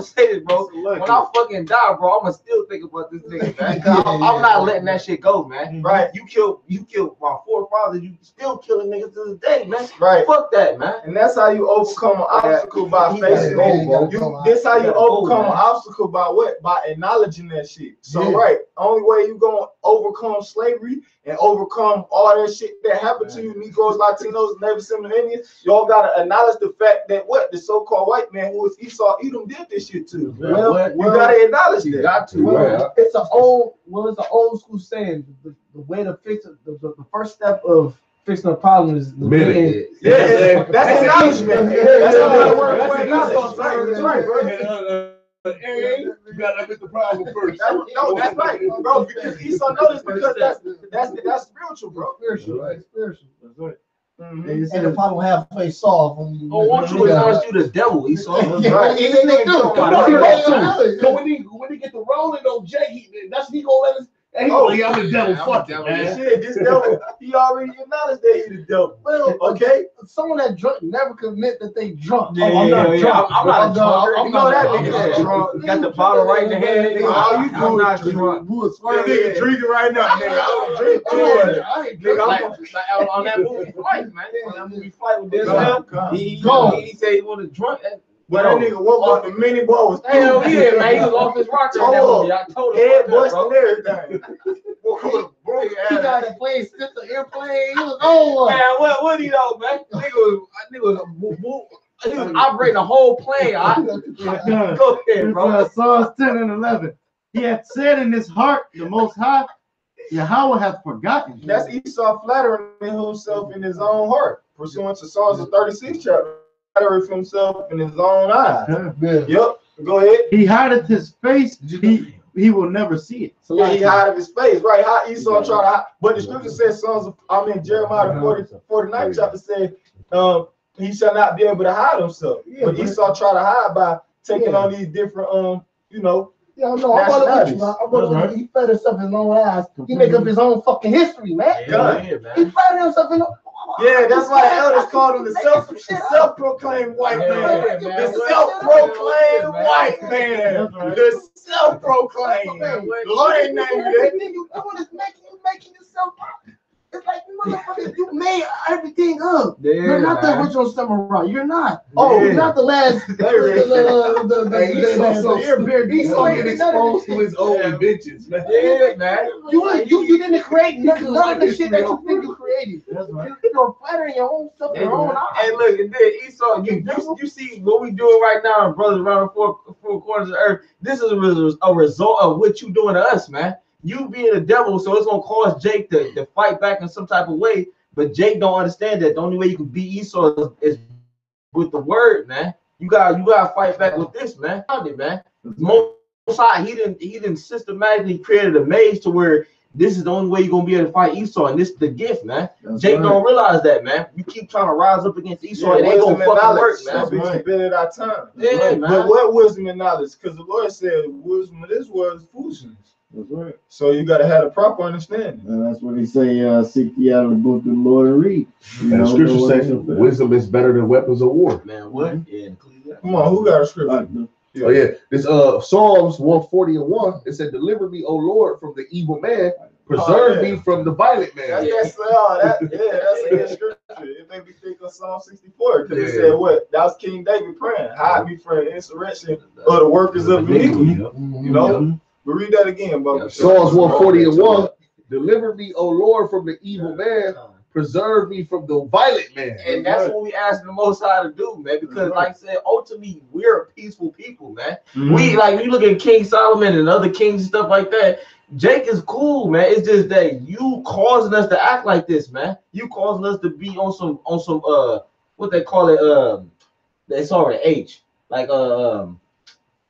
say this, bro. When I fucking die, bro, I'ma still think about this nigga, man. I'm not letting that shit go, man. Right? You killed my forefathers. You still killing niggas to this day, man. Right? Fuck that, man. And that's how you overcome an obstacle by facing it. This how you overcome an obstacle by what? By acknowledging that shit. So right. Only way you gonna overcome slavery and overcome all that shit that happened to you, Negroes, Latinos, Native Seminole Indians, y'all gotta acknowledge the fact that the so-called white man who was Esau Edom did this shit to. You gotta acknowledge that. You got to. It's an old school saying. The way to fix it, the first step of fixing a problem is that's acknowledgement. That's how that works. That's right, bro. You gotta admit the problem first. No, that's right, bro. Because Esau noticed because that's spiritual, bro. Spiritual. That's right. And the problem halfway solved. Won't you acknowledge you the devil, Esau? Right. So when he get the rolling on Jake, that's he gonna let us. Hey, I'm the devil. Fuck it, man. Shit, this devil, he already acknowledged that he the devil. Well, okay. Someone that drunk never commit that they drunk. I'm not drunk. I'm not drunk. You know that nigga drunk. Got the bottle right in the hand. All you do I'm not drunk. Nigga drinking right now. Nigga, I'm drinking. I ain't drinking. Like on that movie Flight, man. On that movie Flight with Denzel, he said he wanted drunk. But that nigga woke up, the mini boy was hell yeah, man. He was off his rocker. I told him. Head busting everything. He got a plane, skipped the airplane. He was on. Man, what he know, man? Nigga was operating a whole plane. Go ahead, bro. Psalms 10:11. He hath said in his heart, the Most High, Yahweh hath forgotten. That's Esau flattering himself in his own heart, pursuant to Psalms the 36th chapter. Flattering himself in his own eyes. Yep. Go ahead. He hideth his face. he will never see it. So he hide of his face, right? How Esau try to hide, but the scripture says, Jeremiah 49 chapter said, he shall not be able to hide himself. But Esau try to hide by taking on these different, Yeah, no, I'm gonna let you. He fed himself his own ass. He make up his own fucking history, man. He fed himself in. Yeah, that's why the elders called him the self-proclaimed white man. The self-proclaimed white man. The self-proclaimed. The Lord ain't named you that. Everything you doing is making yourself up. It's like, motherfucker, you made everything up. You're not the original samurai. You're not. Oh, you're not the last. Esau get exposed to his own inventions, man. Yeah, man. You didn't create none of the shit that you think you created. You're flattering your own stuff, your own eyes. Hey, look, and then Esau, you see what we doing right now, brothers around the four corners of the earth. This is a result of what you doing to us, man. You being a devil, so it's gonna cause Jake to fight back in some type of way. But Jake don't understand that the only way you can beat Esau is with the word, man. You gotta fight back with this, man. Most side, he didn't systematically created a maze to where this is the only way you're gonna be able to fight Esau, and this is the gift, man. Jake don't realize that, man. You keep trying to rise up against Esau, it ain't gonna fucking work, man. Been at our time. Yeah, man. But what wisdom and knowledge? Because the Lord said wisdom of this world is foolishness. That's right. So you got to have a proper understanding. And that's what he say, seek ye out of the book of the Lord and read. And the scripture says wisdom is better than weapons of war. Man, what? Yeah. Come on, who got a scripture? Oh yeah, this Psalms 140:1. It said, "Deliver me, O Lord, from the evil man. Preserve me from the violent man." That's a good scripture. It made me think of Psalm 64 because it said what? That was King David praying, hide me from the insurrection of the workers of iniquity. You know. But read that again, Bubba. Psalms 140:1. Deliver me, O Lord, from the evil man. Preserve me from the violent man. And that's what we ask the Most High to do, man. Because, like I said, ultimately, we're a peaceful people, man. We like when you look at King Solomon and other kings and stuff like that. Jake is cool, man. It's just that you causing us to act like this, man. You causing us to be on some what they call it, they saw the H, like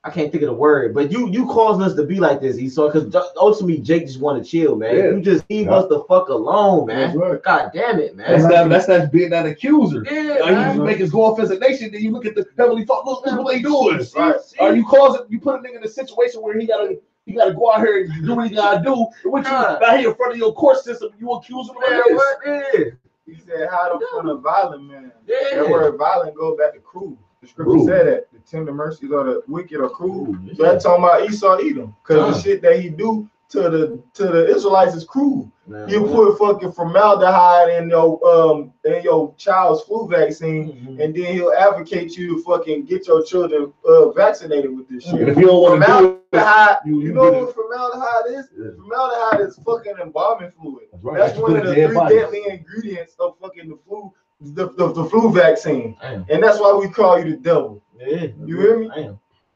I can't think of the word, but you causing us to be like this, Esau, because ultimately Jake just want to chill, man. You just leave us the fuck alone, man. God damn it, man. That's not being that accuser. You make us go off as a nation, then you look at the heavenly thought, look what they doing. Are you put a nigga in a situation where he gotta go out here and do what he gotta do, and what you out here in front of your court system, you accuse him of this. He said, hide him from the violent man. That word violent goes back to cruel. The scripture said that the tender mercies of the wicked are cruel. So that's talking about Esau Edom, because the shit that he do to the Israelites is cruel. You put fucking formaldehyde in your child's flu vaccine, and then he'll advocate you to fucking get your children vaccinated with this shit. And if you don't want to do it, you know what formaldehyde is? Formaldehyde is fucking embalming fluid. That's one of the 3 deadly ingredients of fucking the flu. The flu vaccine. And that's why we call you the devil. You hear me?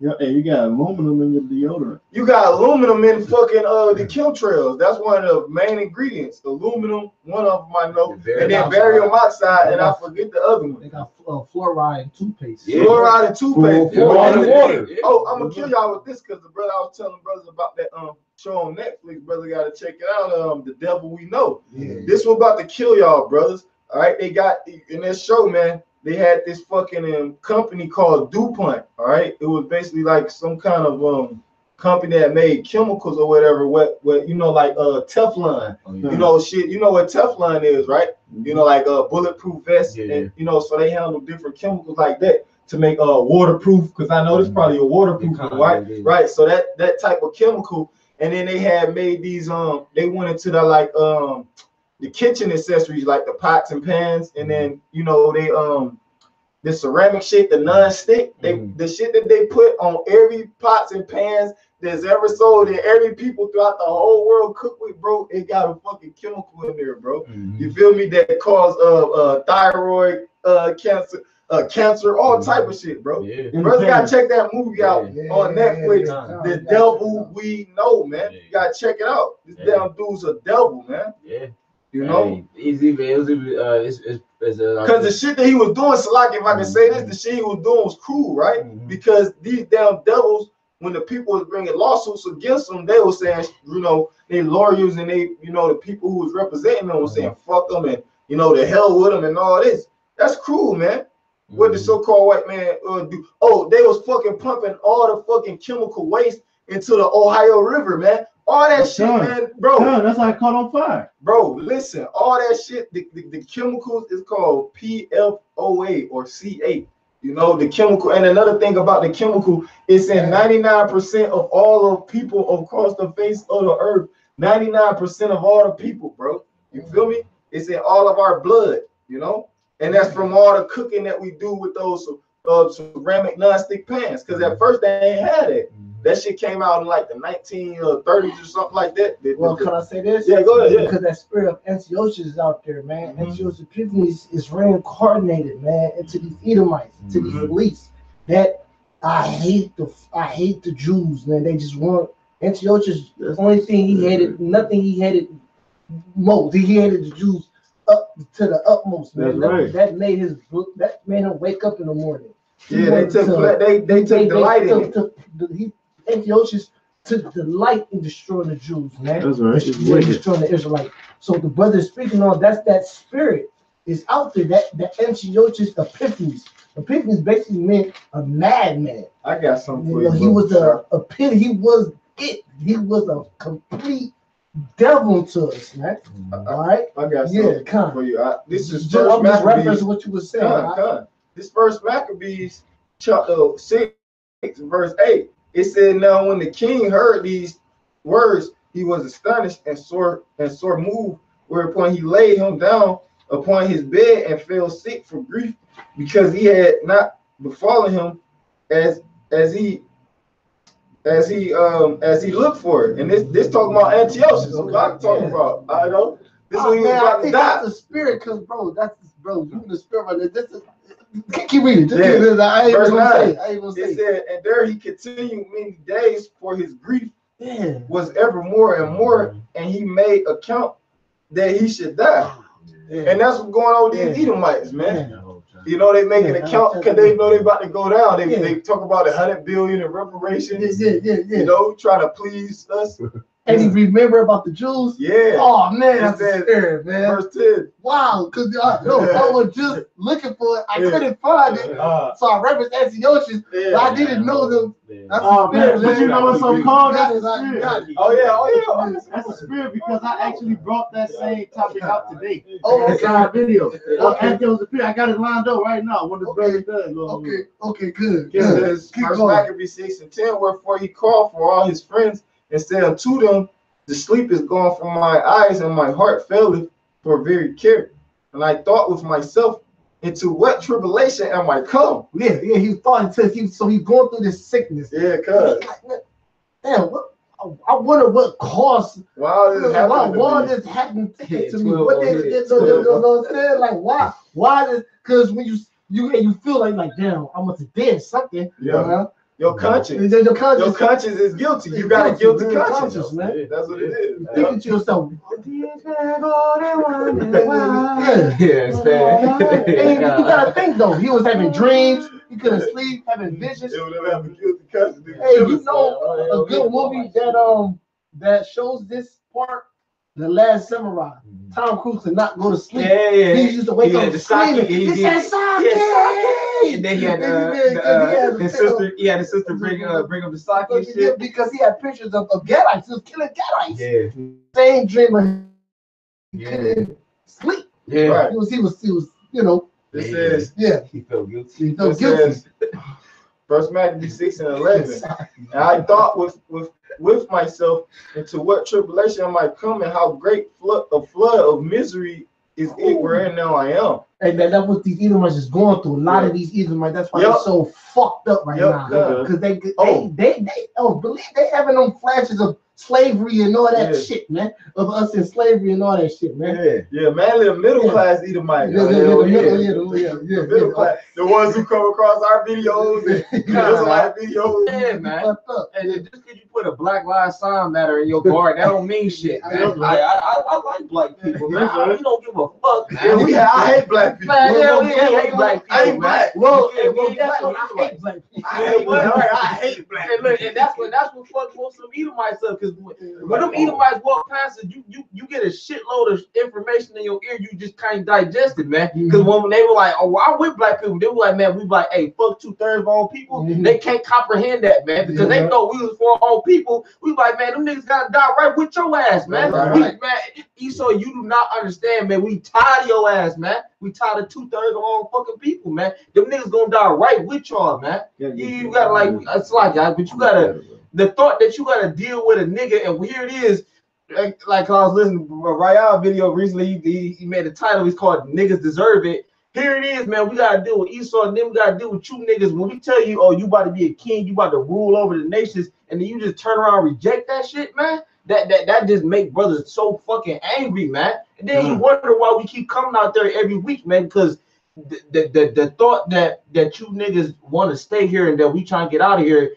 Yeah, and you got aluminum in your deodorant. You got aluminum in fucking the chemtrails. That's one of the main ingredients. Aluminum, one of them I know, and then barium oxide, and I forget the other one. They got fluoride and toothpaste. Fluoride and toothpaste. Fluoride and water. Oh, I'm gonna kill y'all with this because the brother I was telling brothers about that show on Netflix. Brother got to check it out. The Devil We Know. This one about to kill y'all, brothers. All right, they got in this show, man. They had this fucking company called DuPont. All right, it was basically like some kind of company that made chemicals or whatever. What you know, like Teflon. You know, shit. You know what Teflon is, right? You know, like bulletproof vests, and you know, so they handle different chemicals like that to make waterproof. Because I know this probably a waterproof, right? So that type of chemical, and then they had made these. They went into the like the kitchen accessories like the pots and pans, and then you know they the ceramic shit, the non-stick, the shit that they put on every pots and pans that's ever sold, and every people throughout the whole world cook with, bro. It got a fucking chemical in there, bro. You feel me? That cause thyroid cancer, all type of shit, bro. Brother, gotta check that movie out on Netflix. The Devil We Know, man. You gotta check it out. This damn dude's a devil, man. You know, because the shit that he was doing, so like if I can say this, the shit he was doing was cruel, right? Because these damn devils when the people was bringing lawsuits against them, they were saying, you know, they lawyers and they, you know, the people who was representing them was saying, fuck them and, you know, the hell with them and all this. That's cruel, man. What the so-called white man do? Oh, they was fucking pumping all the fucking chemical waste into the Ohio River, man. All that shit, man, bro. That's why it caught on fire. Bro, listen, all that shit, the chemicals is called PFOA or C8. You know, the chemical, and another thing about the chemical, it's in 99% of all the people across the face of the earth. 99% of all the people, bro. You feel me? It's in all of our blood, you know? And that's from all the cooking that we do with those ceramic nonstick pans. Because at first they ain't had it. That shit came out in like the 1930s or something like that. Well, can I say this? Yeah, go ahead. Yeah. Because that spirit of Antiochus is out there, man. Antiochus Epiphanes is reincarnated, man, into these Edomites, to these elites. That I hate the Jews, man. They just want Antiochus. The only thing he hated, nothing he hated most. He hated the Jews up to the utmost, man. That made him wake up in the morning. Yeah, they took delight in it. Antiochus took delight in destroying the Jews, man. That's right. Destroying the Israelites. So the brother speaking on that spirit is out there. That Antiochus Epiphanes. Epiphanes basically meant a madman. I got something for you. You he was a pit. He was it. He was a complete devil to us, man. All right. I got something for you. This is just reference what you were saying. This first Maccabees chapter 6, verse 8. It said, now when the king heard these words, he was astonished and sore moved, whereupon he laid him down upon his bed and fell sick for grief, because he had not befallen him as he looked for it. And this talking about Antiochus. I'm talking about. I know. This is when he was about to die. That's the spirit, because bro, you the spirit right there. This is. Keep reading. I ain't Verse 9. gonna say. It said, and there he continued many days, for his grief was ever more and more, and he made account that he should die. And that's what's going on with these Edomites, man. You know, they make an account because they know they about to go down. They talk about 100 billion in reparations. You know, trying to please us. And he remember about the Jews. Yeah. Oh man, that's the spirit, man. Verse 10. Wow, because I was just looking for it. I couldn't find it. So I referenced Antiochus, but I didn't know them. That's the spirit, but you know what's so called? That's the spirit. Oh yeah. That's the spirit, because I actually brought that same topic out today. Oh, God, video. Antiochus, I got it lined up right now. When the brother does. Okay, good. First Maccabees 6 and 10. Wherefore he called for all his friends and said unto them, the sleep is gone from my eyes, and my heart faileth for very care. And I thought with myself, into what tribulation am I come? Yeah, he thought until he's going through this sickness. Yeah, cuz. Damn, I wonder what caused why this happened to me. What they did, like why this? Because when you feel like damn, I must have did something. Yeah. Your conscience. Your conscience is guilty. You got a guilty conscience, man. That's what it is. You're thinking to yourself, You gotta think though. He was having dreams. He couldn't sleep, having visions. They would never have a guilty conscience. Hey, you know a good movie that shows this part. The Last Samurai. Tom Cruise could not go to sleep. Yeah. He used to wake up screaming. He said, "Sake!" And then he had his sister. He had his sister bring up the sake and shit, because he had pictures of Gadites. He was killing Gadites. Yeah. Same dream. He couldn't sleep. Yeah. Right. He was. You know. It says. Yeah. He felt guilty. He felt guilty. First Maccabees 6 and 11. And I thought with myself, into what tribulation I might come, and how great a flood of misery is it wherein now I am. And that's what these Edomites is going through. A lot of these Edomites, that's why they're so fucked up right now. Because they believe they having them flashes of slavery and all that shit, man. Of us in slavery and all that shit, man. Yeah, mainly the middle class Edomites. The middle class. The ones who come across our videos and Israelite videos. Yeah, man. And just because you put a Black Lives sign matter in your garden, that don't mean shit, man. I like black people, man. We don't give a fuck, man. I hate black people. Man, we hate black people. I ain't black. Well, Yeah, well, we that's black. what I hate black people. I hate black And look, and that's what fucks most of them Edomites up. Because when them Edomites walk past it, you get a shitload of information in your ear. You just can't digest it, man. Because when they were like, "Oh, well, I'm with black people," they were like, "Man, we like, hey, fuck 2/3 of our own people." They can't comprehend that, man, because they thought we was for our own people. We like, man, them niggas gotta die right with your ass, man. Man, Esau, you do not understand, man. We tired of your ass, man. We tired of 2/3 of our own fucking people, man. Them niggas gonna die right with y'all, man. You gotta like, it's like that, but you gotta, the thought that you gotta deal with a nigga, and here it is, like I was listening to a Rayal video recently, he made a title, he's called "Niggas Deserve It." Here it is, man. We gotta deal with Esau, and then we gotta deal with you niggas. When we tell you, oh, you about to be a king, you about to rule over the nations, and then you just turn around and reject that shit, man. That just make brothers so fucking angry, man. And then you wonder why we keep coming out there every week, man, because the thought that you niggas want to stay here and that we trying to get out of here,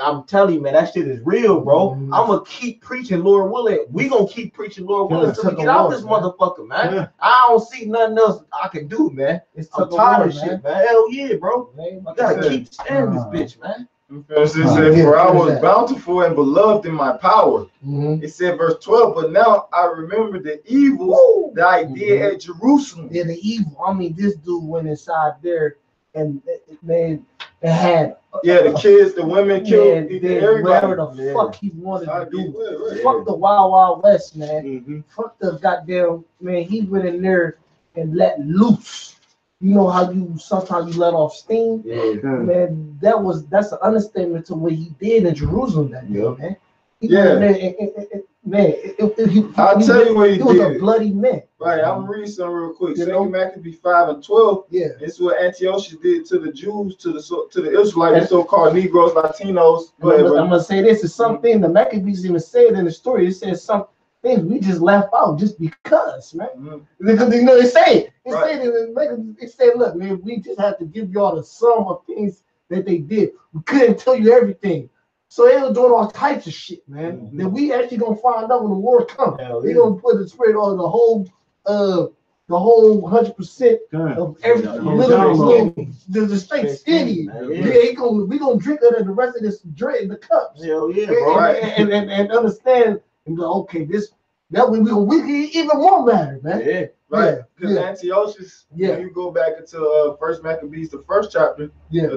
I'm telling you, man, that shit is real, bro. I'm gonna keep preaching, Lord willing. We gonna keep preaching, Lord willing, until we get out this motherfucker, man. I don't see nothing else I can do, man. I'm tired of shit, man. Hell yeah, bro. I gotta keep standing this bitch, man. It said, "For I was bountiful and beloved in my power." It said, verse 12, "But now I remember the evil that I did at Jerusalem." Yeah, the evil. I mean, this dude went inside there and man, it had the kids, the women killed whatever the fuck he wanted to do. Fuck the Wild Wild West, man. Fuck the goddamn man. He went in there and let loose. You know how you sometimes you let off steam, man. That's an understatement to what he did in Jerusalem that day, man. I'll tell you what he did. He was a bloody man. Right, I'm reading something real quick. 2 Maccabees 5:12. Yeah, this is what Antiochus did to the Jews, to the Israelites, the so-called Negroes, Latinos. I'm gonna say this is something the Maccabees even said in the story. It says some things we just left out just because, man. Because you know they say it said, look, man, we just have to give y'all the sum of things that they did. We couldn't tell you everything. So they were doing all types of shit, man. That we actually gonna find out when the war comes. They're gonna put the spirit on the whole 100% of every little the state city. We gonna drink out of the rest of this drink in the cups. Hell yeah, bro. And understand and go, okay, that way we get even more matter, man. Yeah. Right, because Antiochus, when you go back into First Maccabees, the first chapter,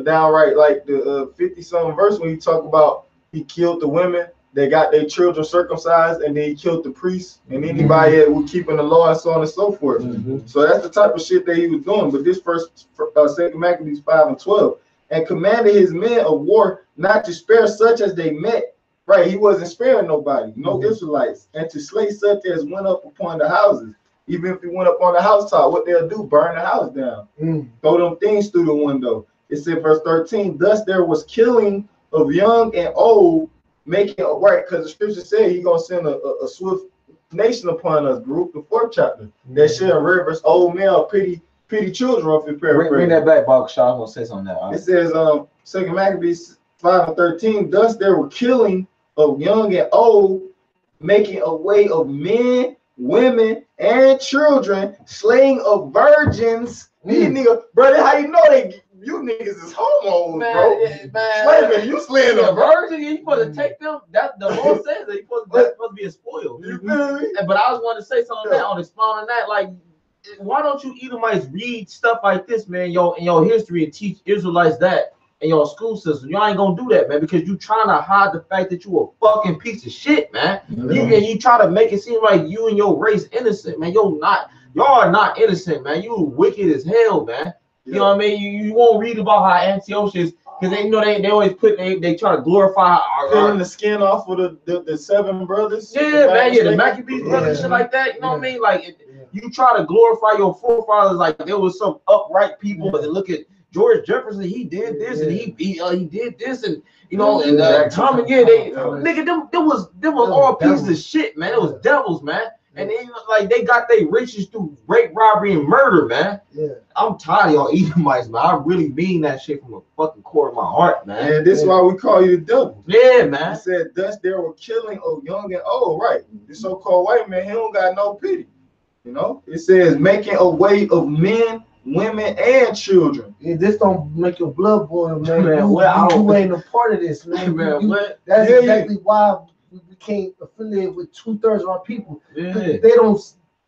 downright like the 50-something verse when you talk about he killed the women, they got their children circumcised, and then he killed the priests and anybody that was keeping the law and so on and so forth. So that's the type of shit that he was doing. But this first 2 Maccabees 5:12, and commanded his men of war not to spare such as they met. Right, he wasn't sparing nobody, no Israelites, and to slay such as went up upon the houses. Even if he went up on the housetop, what they'll do, burn the house down, throw them things through the window. It said, verse 13, thus there was killing of young and old, making right, because the scripture said he's going to send a swift nation upon us, Baruch, the 4th chapter, that shall rivers, old men, pity children of his paraphrase. Bring that back, Bob Shaw. I'm going to say something now. It says, 2 Maccabees 5:13, thus there were killing of young and old, making a way of men, women, and children, slaying of virgins. These niggas, brother, how you know you niggas is homos, bro? Wait a minute, you slaying a virgin? You supposed to take them? That the Lord says that that's supposed to be a spoil. You feel me? But I just wanted to say something on expounding that. Like, why don't you Edomites read stuff like this, man, in your history and teach Israelites that in your school system? Y'all ain't gonna do that, man, because you trying to hide the fact that you a fucking piece of shit, man. You try to make it seem like you and your race innocent, man. Y'all are not innocent, man. You wicked as hell, man. You know what I mean? You won't read about how Antiochus, because they always put they try to glorify peeling the skin off of the 7 brothers. Yeah, man. Yeah, the Maccabees brothers, shit like that. You know what I mean? Like you try to glorify your forefathers like there was some upright people, but look at George Jefferson, he did this and he did this, and you know, and Tom and them was all pieces of shit, man. It was devils, man. And then like they got their riches through rape, robbery, and murder, man. Yeah. I'm tired of y'all Edomites, man. I really mean that shit from the fucking core of my heart, man. And this is why we call you the devil. Yeah, man. He said, thus there were killing of young and old, right? The so-called white man, he don't got no pity. You know, it says making a way of men, women, and children. Yeah, this don't make your blood boil, man. Man, you ain't a part of this, man. Man, what? That's Yeah, exactly why we can't affiliate with 2/3 of our people. Yeah. They don't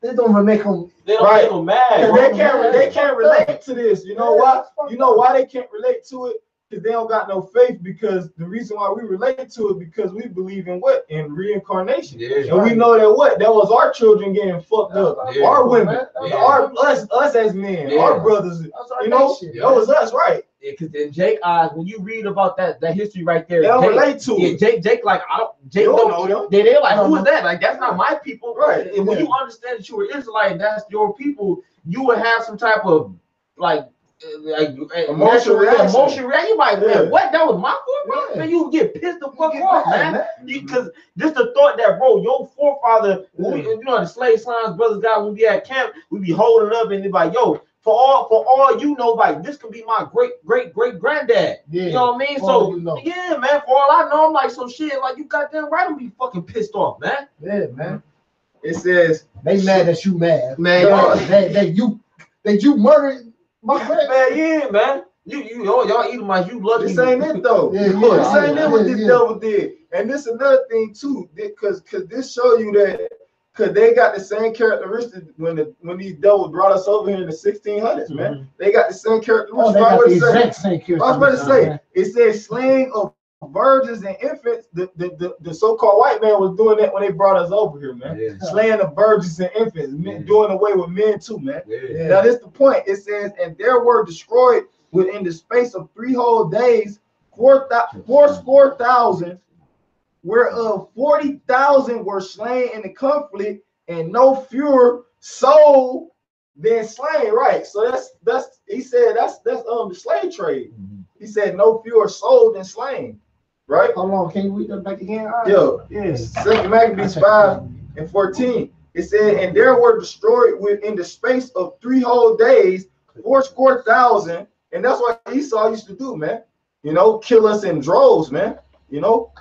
even make them. They don't Right. make them mad. And bro. they can't relate to this. You know why? You know why they can't relate to it? Because they don't got no faith. Because the reason why we relate to it because we believe in what? In reincarnation. Yeah. And we know that what? That was our children getting fucked up. Yeah. Our women. Yeah. Us as men. Yeah. Our brothers. That's our You know, nation. Yeah. that was us, right? Yeah, because in Jake eyes, when you read about that history right there, They don't Jake, relate to yeah, it. Jake, like I don't, Jake You don't don't know them. They're like, who is that? Like that's not my people, Right. And when you understand that you were Israelite, and that's your people, you would have some type of like Emotional reaction. Emotional reaction. You might, Yeah. man, what? That was my forefather? Yeah. Man, you would get pissed the fuck get off, mad, man. Because just the thought that, bro, your forefather, you know, the slave signs brothers got when we at camp, we be holding up and they like, yo, for all you know, like this could be my great granddad. Yeah. You know what I mean? For all So you know. yeah, man. For all I know, I'm like, so shit, like you goddamn right, I'm be fucking pissed off, man. Yeah, man. It says, They mad that you mad. Man, that you murdered my friend. Man, yeah, man. Y'all Edomites, you lucky. this ain't it though. Yeah, This ain't it what this yeah. devil did. And this another thing too, because this show you that because they got the same characteristics when these devils brought us over here in the 1600s, man. They got the same characteristics. Oh, they got the exact same I was about to say, it says slaying of virgins and infants. The so-called white man was doing that when they brought us over here, man. Yeah. Slaying of virgins and infants, men, doing away with men too, man. Yeah. Now this the point. It says, and there were destroyed within the space of 3 whole days 4,000, whereof 40,000 were slain in the conflict, and no fewer sold than slain. Right. So that's he said that's the slave trade. He said no fewer sold than slain. Right. Hold on, can you read that back again? Yeah. Second Maccabees 5:14. It said, and there were destroyed within the space of 3 whole days 4,000, and that's what Esau used to do, man. You know, kill us in droves, man. You know,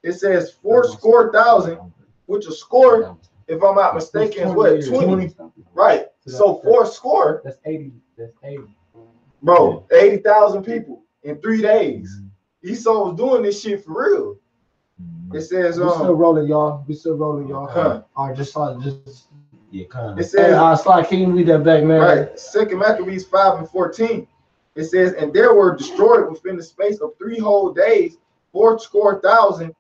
it says 4,000, which a score, if I'm not mistaken, is what 20, right? So 4 score, That's 80. That's 80. bro, 80,000 people in 3 days. Esau was doing this shit for real. It says, We still rolling, y'all. We still rolling, y'all. Huh. All right, just Yeah, kind it of. says, Slide, can you read that back, man? right, Second Maccabees 5:14. It says, and there were destroyed within the space of 3 whole days 4,000,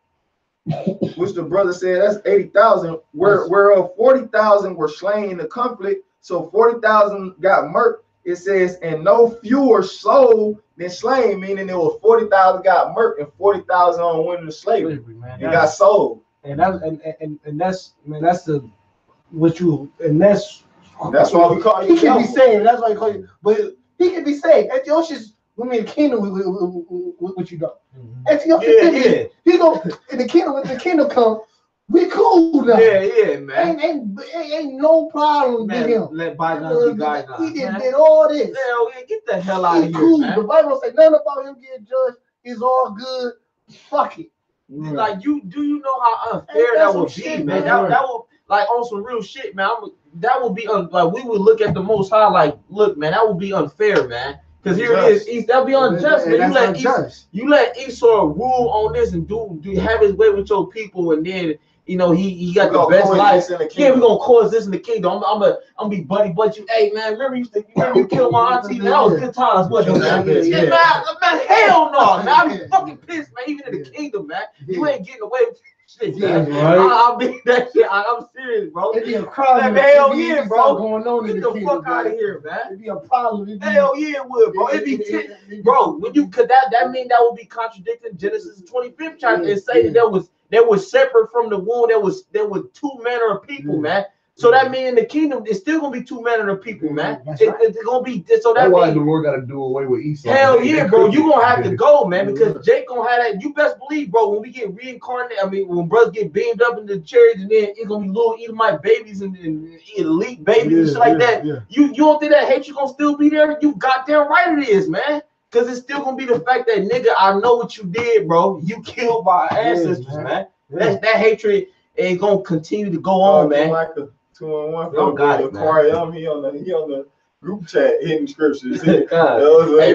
which the brother said that's 80,000, whereof 40,000 were slain in the conflict. So 40,000 got murked. It says, and no fewer sold than slain, meaning there was 40,000 got murked and 40,000 on went into slavery. Man. It got sold. And that's man, that's the what you and that's That's why we call he you can be devil. saved. That's why you call you, but he can be saved. Antiochus, we in the kingdom with what you know. Antiochus, Yeah. he go in the kingdom. When the kingdom come, we cool now. Yeah, man. Ain't no problem with him. Let bygones be bygones. He just man. did all this. Hell yeah, get the hell out He of here, cool. man. The Bible don't say nothing about him getting judged. It's all good. Fuck it. Like do you know how unfair Ain't that that some would be, shit, man? man? That would like on some real shit, man. That would be like we would look at the Most High like, look, man, that would be unfair, man. Because here it is, that'd be unjust, man. You let Esau rule on this and do have his way with your people, and then you know he got the best life. Yeah, we're gonna cause this in the kingdom. I'm gonna be buddy you. Hey man, remember you killed my auntie? Man, that was good times, wasn't it, man? Yeah. Man, hell no, man. I be fucking pissed, man. Even in the kingdom, man. You ain't getting away with shit, man. Yeah, right. I'll be that shit. I'm serious, bro. It'd be a problem. Like, hell yeah, bro. Going on in Get the the kingdom, fuck out of man. here, man. It'd be a problem. It'd be- Hell yeah, it would, bro. It'd be bro. When you could that mean that would be contradicting Genesis 25th chapter and say that there was separate from the womb. There was 2 manner of people, man. So that means in the kingdom, it's still gonna be two manner of people, man. That's It's gonna be so that That's why means, the Lord got to do away with Esau. hell yeah, bro. You gonna have to go, man, because Jake gonna have that. You best believe, bro. When we get reincarnated, I mean, when brothers get beamed up in the chariots, and then it's gonna be little Edomite babies and elite babies and shit like that. Yeah. You don't think that hatred gonna still be there? You goddamn right it is, man. Cause it's still gonna be the fact that nigga, I know what you did, bro. You killed my ancestors, man. That hatred ain't gonna continue to go on, man. Like a 2-on-1. Y'all got it, man. He on the group chat hitting scriptures. Hey,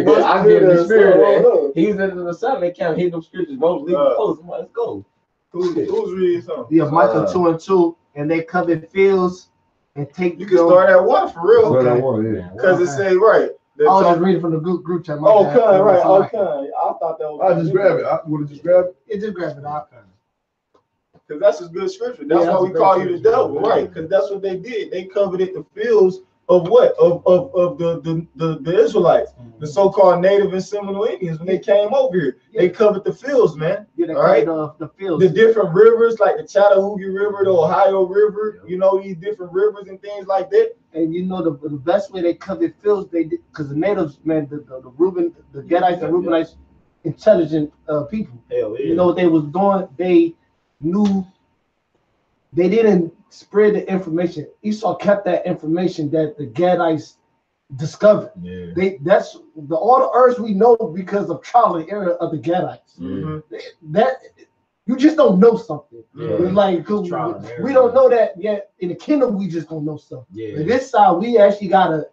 bro, I give him the spirit, man. He was in the Sunday camp hitting them scriptures, bro. Leave the post. Let's go. Who's reading something? Yeah, Micah 2:2, and they covet fields and take. You can start at 1 for real. Okay. Because it say right. I was just reading from the group chat. Okay, right. Okay. I thought that was. I just grab it. I want to just grab it. Yeah, just grab it out. Because that's a good scripture. That's why we call you the devil, right? Because that's what they did. They coveted the fields of what? Of the Israelites, the so-called Native and Seminole Indians. When they came over here, they covered the fields, man. Yeah, they all right, the fields. The different rivers, like the Chattahoochee River, the Ohio River. You know, these different rivers and things like that. And you know the best way they covered fields, they did, because the natives, man, the Gadites and Reubenites, intelligent people. Hell yeah. You know what they was doing? They knew. They didn't spread the information. Esau kept that information that the Gadites discovered. Yeah. That's all the herbs we know because of trial and error of the Gadites. Mm-hmm. That you just don't know something. Yeah. Like we don't know that yet. In the kingdom, we just don't know stuff. Yeah. But this side, we actually gotta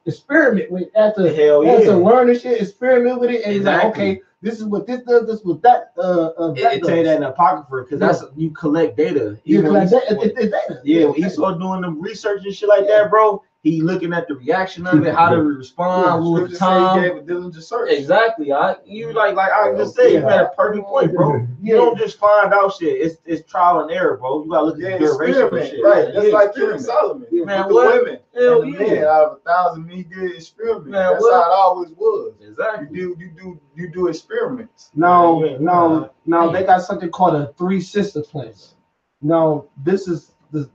experiment with after learn this shit, experiment with it, and like, okay, this is what this does, this is what that it tell you that in the apocrypha, because that's you collect data. You collect data. Yeah, when Esau doing the research and shit like that, bro, he looking at the reaction of it, how to respond, what was the time. He gave a diligent search. Exactly. You like I just say, you had a perfect point, bro. You don't just find out shit. It's trial and error, bro. You gotta look at the duration of shit. Right. That's like King Solomon. Man, with what? The women. Hell and yeah. the men, out of 1,000, he did experiment. Man, that's what? how it always was. Exactly. You do experiments. Now they got something called a 3 sister plants. Now this is the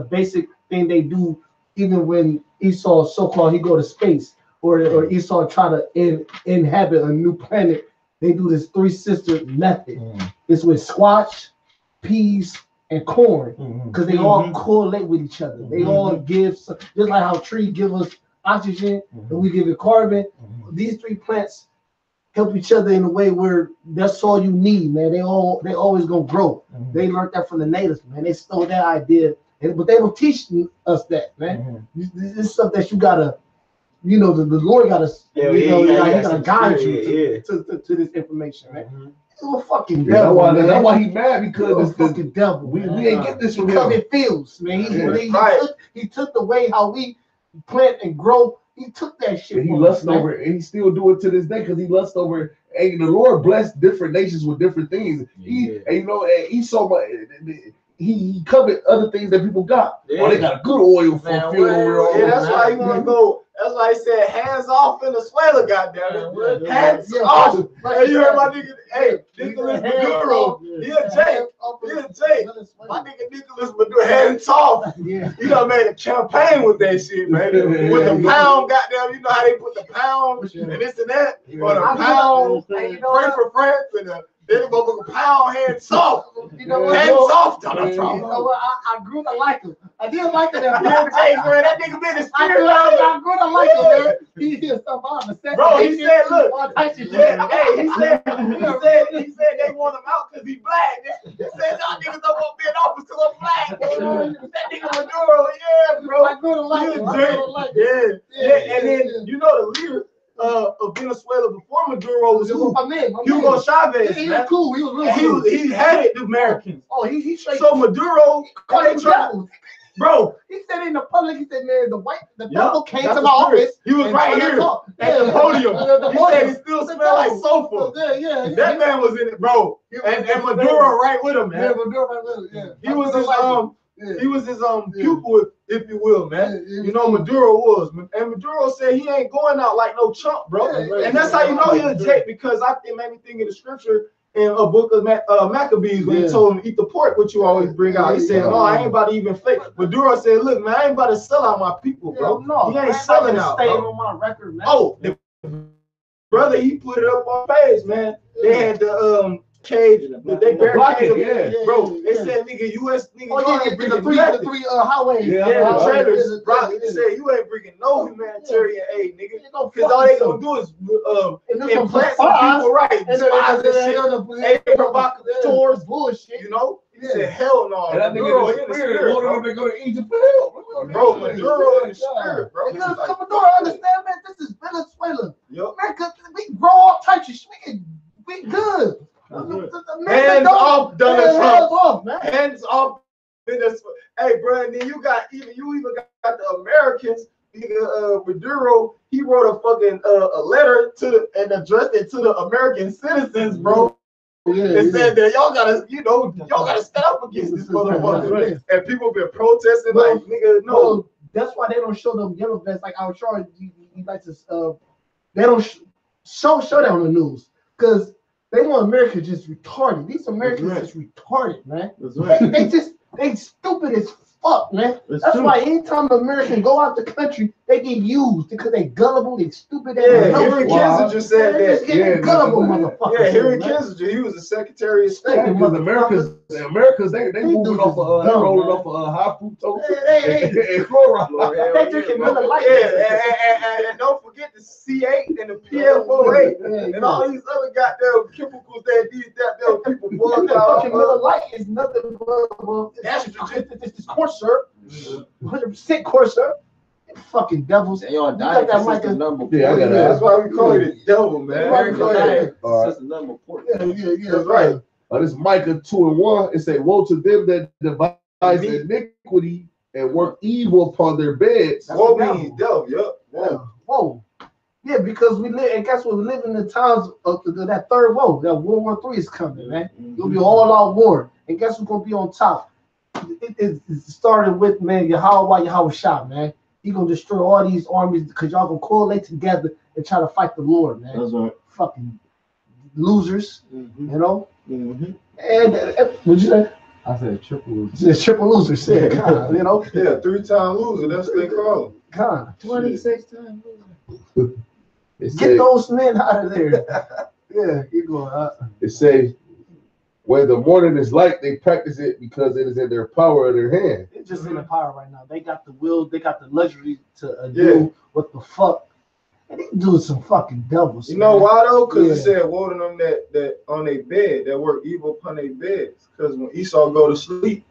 basic thing they do. Even when Esau, so-called, he go to space, or Esau try to inhabit a new planet, they do this 3 sister method. It's with squash, peas, and corn, because they all correlate with each other. They all give, just like how trees give us oxygen and we give it carbon. These 3 plants help each other in a way where that's all you need, man. They always gonna grow. They learned that from the natives, man. They stole that idea. But they were teaching us that, man. This is stuff that you gotta, the Lord gotta, he gotta guide you to this information, man. It's a fucking devil. That's why he mad, because it's fucking devil. We ain't get this from him. Covered fields, man. He took the way how we plant and grow. He took that shit. And he lust over it, and he still do it to this day, because he lust over it. And the Lord blessed different nations with different things. And he's so much. He covered other things that people got. Oh, they got a good oil for that's why he want to go. That's why he said hands off Venezuela, goddamn it. Hands off. Hey, you heard my nigga? Hey, Nicholas Maduro. He a Jake. My nigga Nicholas Maduro, hands off. Yeah. He done made a campaign with that shit, man. With the pound, goddamn. You know how they put the pound and this and that, or the pound. Pray for France and then motherfucker pound hands off. Hands off, Donald Trump. You know what? I grew to like him. I didn't like him that man. That nigga been in spirit. I grew to like him, man. He did stuff on the bro, he said, look. He said they want him out because he black. He said y'all niggas don't want to be in office because I'm black. That nigga Maduro, yeah, bro. I grew to like him. Yeah. And then, the leader of Venezuela before Maduro was Hugo Chavez. He was cool. He was real cool. He hated the Americans. Oh, he straight. So Maduro, bro. He said in the public, he said, man, the devil came to my office. He was right here at the podium. He said he still smelled like sulfur. That man was in it, bro. And Maduro right with him, man. Yeah, Maduro right with him. He was his pupil, if you will, man. Maduro was. And Maduro said he ain't going out like no chump, bro. And that's how you know he'll take, because it made me think of the scripture in a book of Maccabees when he told him eat the pork, which you always bring out. He said, no, I ain't about to even fake. Maduro said, look, man, I ain't about to sell out my people, bro. No, he ain't selling out, staying bro. on my record, man. Oh, the brother, he put it up on page, man. They had the cage, they barricaded it, bro. They said, nigga, US nigga, you ain't bringing the three highways. the trailers, bro. They said you ain't bringing no humanitarian aid, nigga. Because all they gonna do is implant some people, right? They provocateurs, bullshit, you know. He said, hell no. And that Maduro nigga in the spirit, bro. They go to Egypt for help. Bro, Maduro in the spirit, bro. Because Maduro understand, man, this is Venezuela. Yep. America, we grow all types of shit. We good. Hands off Donald Trump. Hands off, man. Hands off Venezuela. Hey, bro, and then you even got the Americans. Maduro, he wrote a fucking a letter and addressed it to the American citizens, bro. It said that y'all gotta stand up against this motherfucker. And people been protesting like, nigga, no. That's why they don't show them yellow vests like our Charlie. He likes to. They don't show that on the news because they want America just retarded. These Americans just retarded, man. That's right. They stupid as fuck, man. That's That's true. why anytime an American go out the country, they get used because they gullible, they stupid. Yeah, Henry Kissinger said that. Yeah, gullible motherfuckers. Yeah, Henry Kissinger, he was the Secretary of State. Because Americans, they moving off of rolling off of high fructose and chloride. They drinking Miller Lite. Yeah, and don't forget the C8 and the PFOA and all these other goddamn chemicals that these goddamn people bug out. Miller Lite is nothing but this corn syrup, 100% corn syrup. Fucking devils. And y'all diet consistent number. Yeah, I got that. That's why we call it the devil, man. Consistent number of pork. That's right. This Micah 2:1. It say, "Woe to them that devise iniquity and work evil upon their beds." Woe means devil. Yep. Whoa. Yeah, because we live, and guess what? We live in the times of that third woe. That World War III is coming, man. It'll be all out war. And guess who's gonna be on top? It started with, man, Yahweh Shah, man. He gonna destroy all these armies because y'all gonna correlate together and try to fight the Lord, man. That's right. Fucking losers, you know. Mm-hmm. And what'd you say? I said triple loser. It's triple losers, yeah, kinda, you know. Yeah, 3-time loser. That's what they call him. Kinda. 26 times loser. Get those men out of there. Yeah, you going. It say, "When the morning is light, they practice it because it is in their power of their hand." They're just in the power right now. They got the will. They got the luxury to do what the fuck. And they doing some fucking devils. You know why though? Because it said, "Woe to them that on their bed, that work evil upon their beds." Because when Esau go to sleep,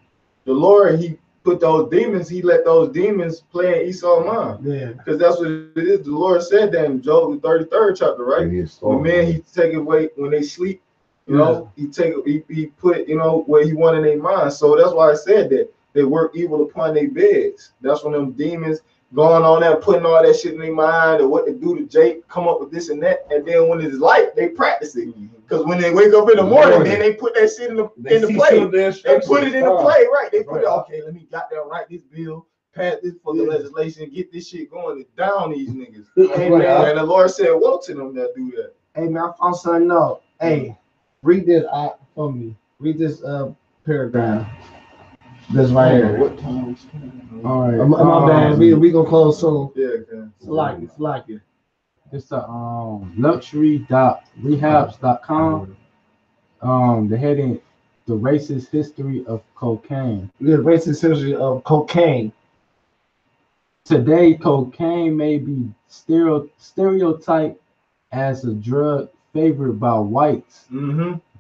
the Lord, he put those demons, he let those demons play in Esau's mind. Yeah. Because that's what it is. The Lord said that in Job, the 33rd chapter, right? When man, he take away when they sleep, you know, he put, you know, where he wanted in their mind. So that's why I said that they work evil upon their beds. That's when them demons going on there, putting all that shit in their mind, or what to do to Jake, come up with this and that, and then when it's light, they practice it. Because when they wake up in the morning, then they put that shit in the play. They put it in the play, right? They put it, okay, let me goddamn write this bill, pass this fucking legislation, get this shit going, and down these niggas. And the Lord said, woe to them that do that. Hey man, I found something out. Hey, read this for me. Read this paragraph. This right here. What time? All right. My bad. We gonna close soon. Yeah, okay. It's like it. It's a luxury.rehabs.com. The heading, "The Racist History of Cocaine." The racist history of cocaine. Today, cocaine may be stereotyped as a drug favored by whites,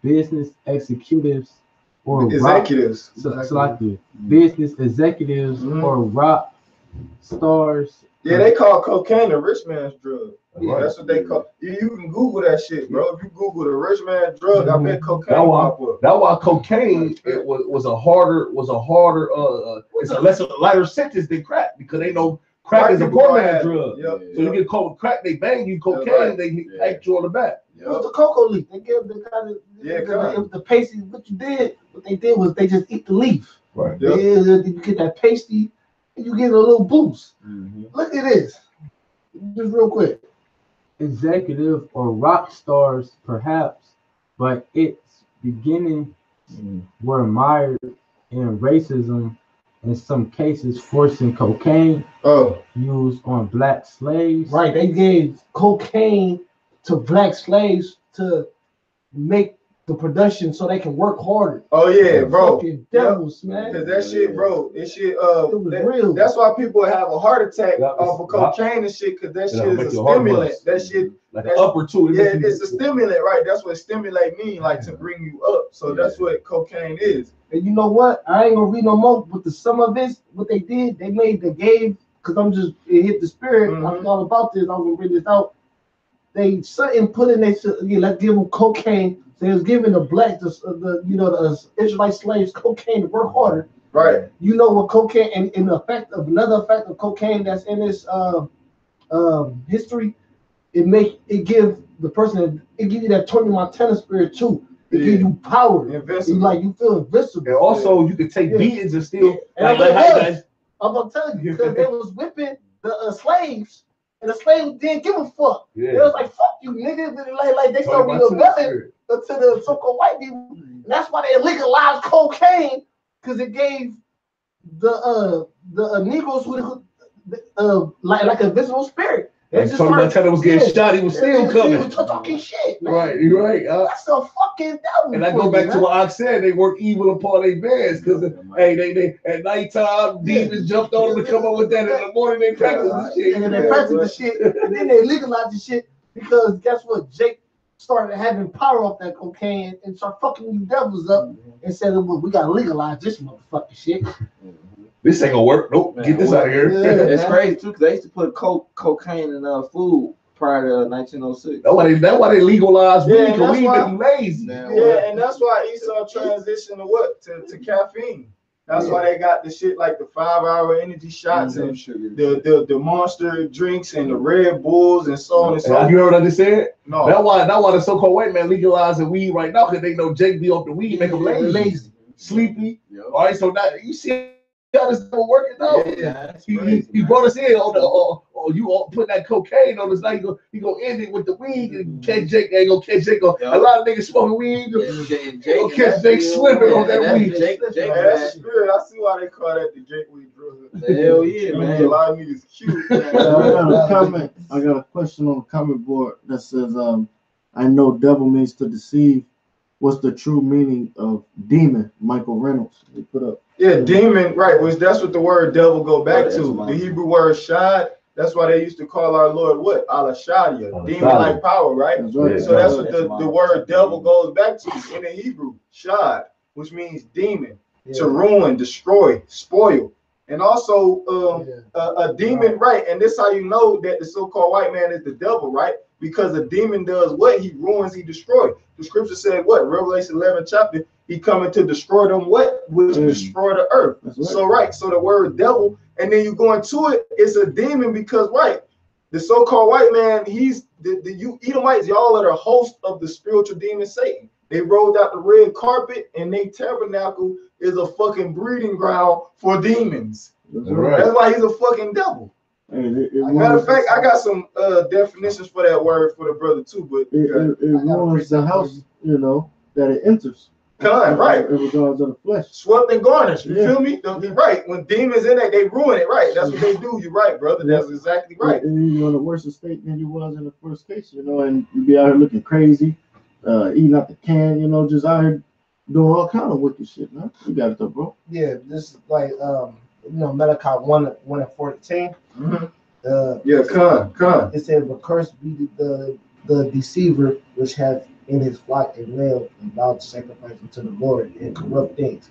business executives, or executives. Business executives or rock stars. Yeah, they call cocaine the rich man's drug. Yeah, that's what they call. You can Google that shit, bro. If you Google the rich man's drug, I bet cocaine pop up. That's why cocaine was a harder it's a lighter sentence than crack, because they know crack is a poor man's drug. So you get caught with crack, they bang you. Cocaine, they hit you on the back. It was the cocoa leaf. They gave the kind of the pasty. What they did was they just eat the leaf. Right. You get that pasty, and you get a little boost. Look at this, just real quick. Executive or rock stars, perhaps, but its beginning were mired in racism, in some cases forcing cocaine used on black slaves. Right, they gave cocaine to black slaves to make the production so they can work harder. Oh yeah, bro. Fucking devils, man. Cause that shit, bro, it shit. It was real. That's why people have a heart attack off of cocaine and shit. Cause that shit is a stimulant. That shit, like an upper to it. Yeah, it's a stimulant, right? That's what stimulate mean, like to bring you up. So that's what cocaine is. And you know what? I ain't gonna read no more. But the some of this, what they did, they gave. Cause it hit the spirit. I forgot about this. I'm gonna read this out. They certain put in they like give them cocaine. So they was giving the the Israelite slaves cocaine to work harder. Right. You know what cocaine and another effect of cocaine that's in this history, it give the person, it give you that Tony Montana spirit too. It give you power. You feel invincible. And also you can take beatings and still. I'm gonna tell you because they was whipping the slaves. And the slaves didn't give a fuck. Yeah. They was like, "Fuck you, nigga!" Like they started rebelling to the so-called white people. And that's why they legalized cocaine, because it gave the Negroes like a visible spirit. Tony Montana was getting shot. He was still coming. He was talking shit, man. Right, you're right. That's a fucking devil. And I go back to what I said. They work evil upon their bands because they at nighttime demons jumped on them to come up with that. In the morning they practice the shit. And they practice the shit, and then they legalize the shit because guess what? Jake started having power off that cocaine and started fucking you devils up and said, "Well, we gotta legalize this motherfucking shit." This ain't gonna work. Nope, man, get this out of here. Yeah, it's crazy too because they used to put cocaine in food prior to 1906. That's why they legalized weed because weed make you lazy. Yeah, and that's why Esau transitioned to what? To caffeine. That's why they got the shit like the 5-hour energy shots and the monster drinks and the Red Bulls and so on and so on. You heard what I just said? No. That's why the so-called white man legalizing weed right now because they know Jake be off the weed, make them lazy, sleepy. Yep. All right, so now you see how this is working out. Yeah, he brought us in on you put that cocaine on us. Now he gonna end it with the weed and catch Jake. Ain't gonna catch Jake. A lot of niggas smoking weed. Gonna catch Jake slipping on that weed. That's the spirit. I see why they call that the Jake weed drug. Hell yeah, man. A lot of niggas cute. I got a question on the comment board that says, I know devil means to deceive. What's the true meaning of demon? Michael Reynolds, they put up. Yeah, demon, right, which that's what the word devil go back to. The Hebrew word shad, that's why they used to call our Lord what? Al-Shadia, demon-like power, right? Right. So that's what the word devil goes back to in the Hebrew, shad, which means demon, to ruin, destroy, spoil. And also a demon, right? And this how you know that the so-called white man is the devil, right? Because a demon does what? He ruins, he destroys. The scripture said what? Revelation 11 chapter, he coming to destroy them what? Which destroy the earth. Right. So the word devil, and then you go into it, it's a demon because, right, the so-called white man, he's you Edomites, y'all are the host of the spiritual demon Satan. They rolled out the red carpet and they tabernacle is a fucking breeding ground for demons. That's why he's a fucking devil. Matter of fact, I got some definitions for that word for the brother too, but it ruins the house, that it enters. Right. In regards to the flesh. Swept and garnished. You feel me? Right. When demons in it, they ruin it. Right. That's what they do. You're right, brother. That's exactly right. And you're in a worse state than you was in the first case, and you be out here looking crazy, eating out the can, just out here doing all kind of wicked shit, man. You got it though, bro. Yeah, this is like Malachi 1:14. Come. It says, "But cursed be the deceiver which hath in his flock a lamb and vowed to sacrifice unto the Lord and corrupt things.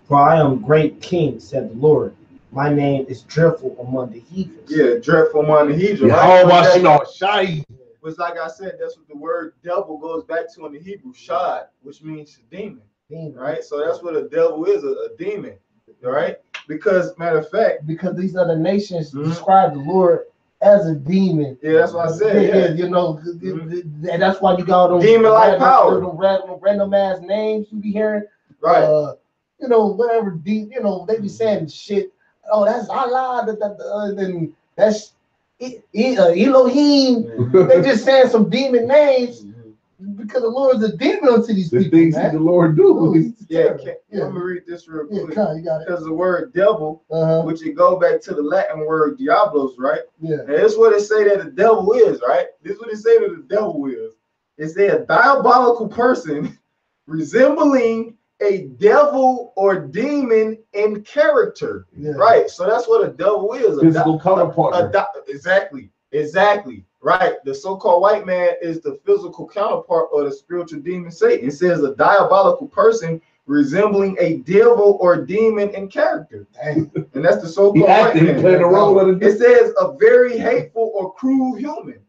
For I am great king, said the Lord. My name is dreadful among the heathens." Yeah, dreadful among the heathens. Which, like I said, that's what the word devil goes back to in the Hebrew, shad, which means demon. Right? So that's what a devil is, a demon. All right? Because, matter of fact, because these other nations describe the Lord as a demon. Yeah, that's what I said. And that's why you got them demon-like power, random ass names you be hearing. Right. Whatever deep. They be saying shit. Oh, that's Allah. Then that's Elohim. They just saying some demon names. because the Lord is a demon unto these The people, things that man. the Lord do. Yeah, Yeah. let me read this real Yeah, quick. Con, you got it. Because the word devil, which it go back to the Latin word diablos, right? Yeah. And that's what it say that the devil is, right? This is what it say that the devil is. It say a diabolical person resembling a devil or demon in character, right? So that's what a devil is. Physical counterpart. Exactly. Right. The so-called white man is the physical counterpart of the spiritual demon Satan. It says a diabolical person resembling a devil or demon in character. And that's the so-called white man. Playing the role of the It says a very hateful or cruel human.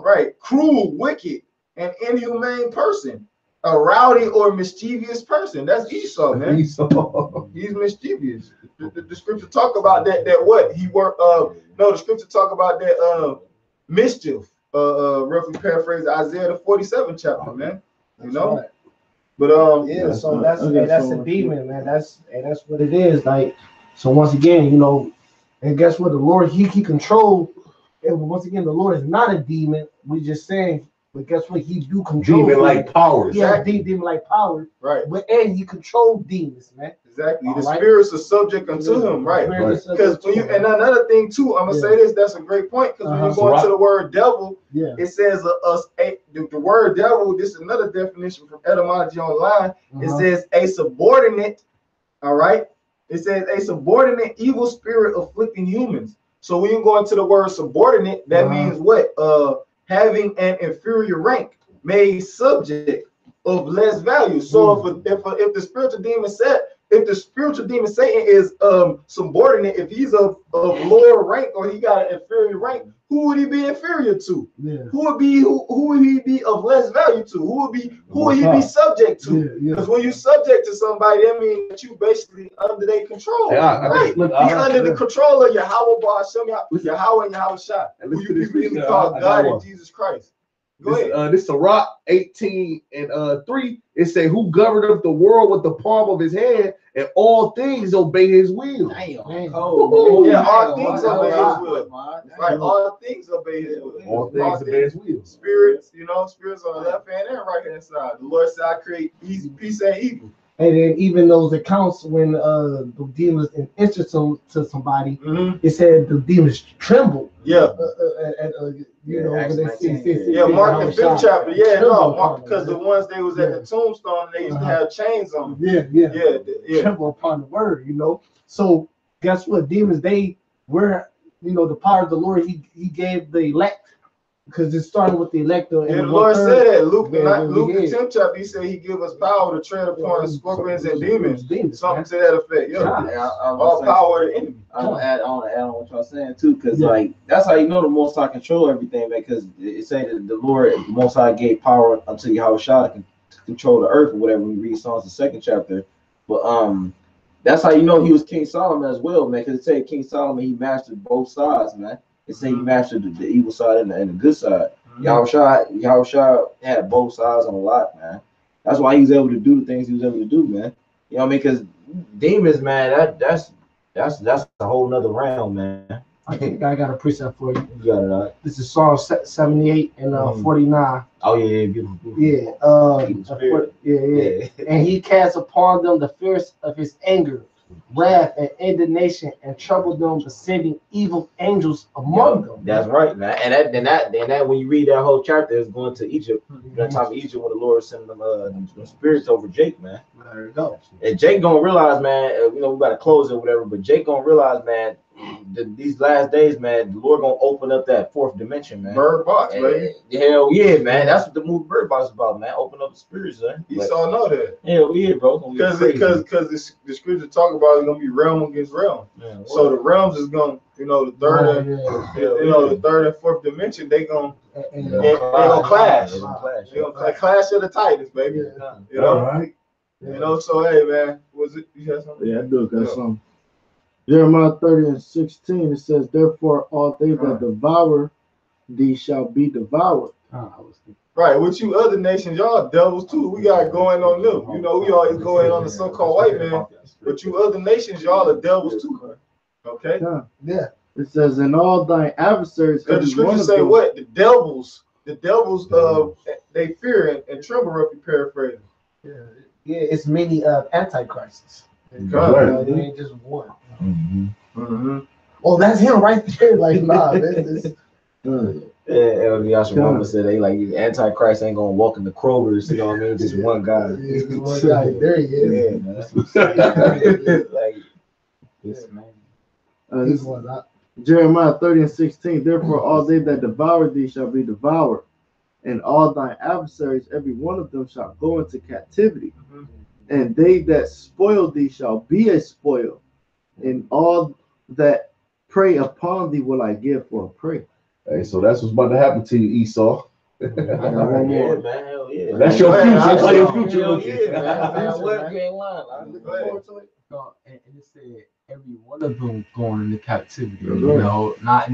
Right. Cruel, wicked, and inhumane person. A rowdy or mischievous person. That's Esau, man. Esau. He's mischievous. The scripture talk about that what he worked the scripture talk about that mischief. Roughly paraphrase Isaiah the 47th chapter, man. You know? Right. But yeah, so that's a demon, man. That's what it is. Like, so once again, you know, and guess what? The Lord, he control. And once again, the Lord is not a demon. We just saying, but guess what? He do control demon-like powers. Yeah, demon-like power. Right. But and he control demons, man. Exactly. The spirits are subject unto him, right? Because when you and another thing too, I'm gonna say this. That's a great point. Because when you go into the word devil, it says the word devil. This is another definition from Etymology Online. It says a subordinate. All right. It says a subordinate evil spirit afflicting humans. So when you go into the word subordinate, that means what? Having an inferior rank, made subject of less value. So if the spiritual demon said, if the spiritual demon Satan is subordinate, if he's of lower rank or he got an inferior rank, who would he be inferior to? Yeah. Who would he be of less value to? Who would he be subject to? Because when you subject to somebody, that means that you basically under their control. Right? You're under the control of Yahweh Bar Hashem, Yahweh and Yahweh Shah, who you people call God and Jesus Christ. Go ahead. This Sirach 18:3. It say, "Who governeth the world with the palm of his hand, and all things obey his will." Yeah, all things obey his will. Right, all things obey his will. All things obey his will. Spirits, spirits on the left hand and right hand side. The Lord said, "I create peace and evil." And then even those accounts when the demons enter to somebody, it said the demons trembled. Yeah. Mark the 5th chapter. Yeah, no, because the ones they was at the tombstone, they used to have chains on them. Yeah. Tremble upon the word, So guess what? Demons, they were, the power of the Lord. He gave the elect. Because it started with the elect. And the Lord said that Luke the 10th chapter, he said he give us power to tread upon scorpions and demons. Something to that effect. All power of the enemy. I want to add on what y'all saying too, because like that's how you know the Most High control everything, man. Because it say that the Lord, the Most High, gave power unto Yahweh Shah to control the earth or whatever. When we read Psalms the 2nd chapter, but that's how you know he was King Solomon as well, man. Because it say King Solomon, he mastered both sides, man. It say he mastered the evil side and the good side. Yahweh Shah had both sides on a lot, man. That's why he was able to do the things he was able to do, man. You know what I mean? Because demons, man, that's a whole nother realm, man. I think I got a precept for you. You got it, all right. This is Psalm 78 and 49. Oh yeah, beautiful. Yeah. And he cast upon them the fierce of his anger, wrath and indignation, and troubled them, sending evil angels among them. That's right, man. And that when you read that whole chapter, it's going to Egypt. That time of Egypt when the Lord sent them spirits over Jake, man. There you go. And Jake gonna realize, man. We got to close it or whatever, but Jake gonna realize, man. These last days, man, the Lord gonna open up that 4th dimension, man. Bird box, baby. Hell yeah, man. That's what the movie Bird Box is about, man. Open up the spirits, man. You all know that. Hell yeah, bro. Because the scripture talk about it's gonna be realm against realm. Yeah, so the realms is gonna, the third the third and 4th dimension, they gonna clash. They gonna clash of the Titans, baby. So hey, man, was it? You had something? Yeah, I do got something. Jeremiah 30:16, it says, "Therefore all they that devour thee shall be devoured." Right, with you other nations, y'all devils too. We got going on them. We always go in on the so-called white man, but you other nations, y'all are devils too. Okay? Yeah. It says, "And all thine adversaries." Because the scripture say what? The devils the devils they fear and tremble if you paraphrase. Yeah, it's many antichrists. Right. It ain't just one. Mm-hmm. Oh, that's him right there. Like, nah, this. Yeah, Elder Yashua Mama said they like Antichrist ain't gonna walk in the Kroger's, you know what I mean? Just one guy. Yeah, just one guy. There he is. Yeah, man. Like This man. He's one up. Jeremiah 30:16. Therefore, all they that devour thee shall be devoured, and all thine adversaries, every one of them, shall go into captivity. And they that spoil thee shall be a spoil, and all that prey upon thee will I give for a prey. Hey, so that's what's about to happen to you, Esau. I got one yeah, more. man, hell yeah. That's your future. That's how your future Hell looking. yeah, man. What? You ain't lying. I'm looking forward to it. No, and it said every one of them going into captivity. That's You right. know, not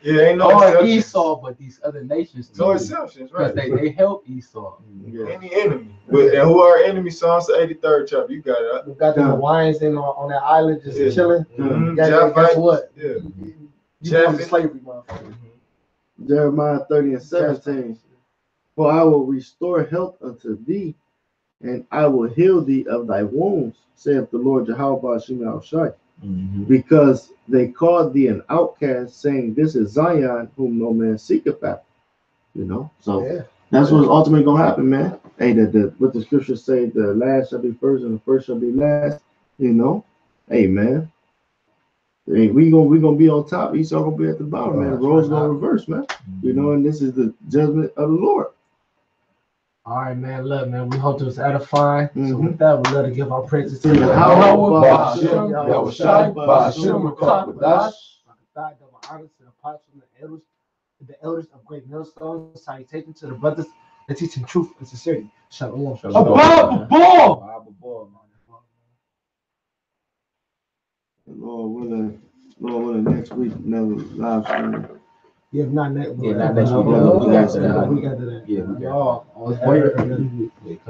Yeah, ain't no all exceptions. Esau, but these other nations too. No exceptions, Because right? they help Esau. Yeah. Any enemy. And who are enemies? Psalms 83rd chapter. You got it. We got the Hawaiians in on that island just Yeah. chilling. Mhm. Guess Japhet. what? Yeah. You going to Japhet. slavery, motherfucker. Jeremiah 30:17. For I will restore health unto thee, and I will heal thee of thy wounds, saith the Lord Jehovah Shemel Shai. Because they called thee an outcast, saying, this is Zion, whom no man seeketh after. You know, so Yeah. that's what's ultimately gonna happen, man. Hey, what the scriptures say, the last shall be first, and the first shall be last. You know, hey, man. Hey, we gonna be on top. Esau gonna be at the bottom, man. The roles gonna reverse, man. You know, and this is the judgment of the Lord. All right, man. Look, man. We hope it was edifying. So Mhm. with that, we'd love to give our praises to To the the Yahweh, Ba'ashem, Yahushai, Ba'ashem, Rakakadash. double honors to the apostles and the elders of Great Millstone. Salutation to the brothers that teaching truth and sincerity. Shalom. Above the ball! Lord willing, next week another live stream. Yeah, not next week. Yeah, not next week. We We got to that. We got to that. Yeah, we got Y'all, I was Wait. waiting. that.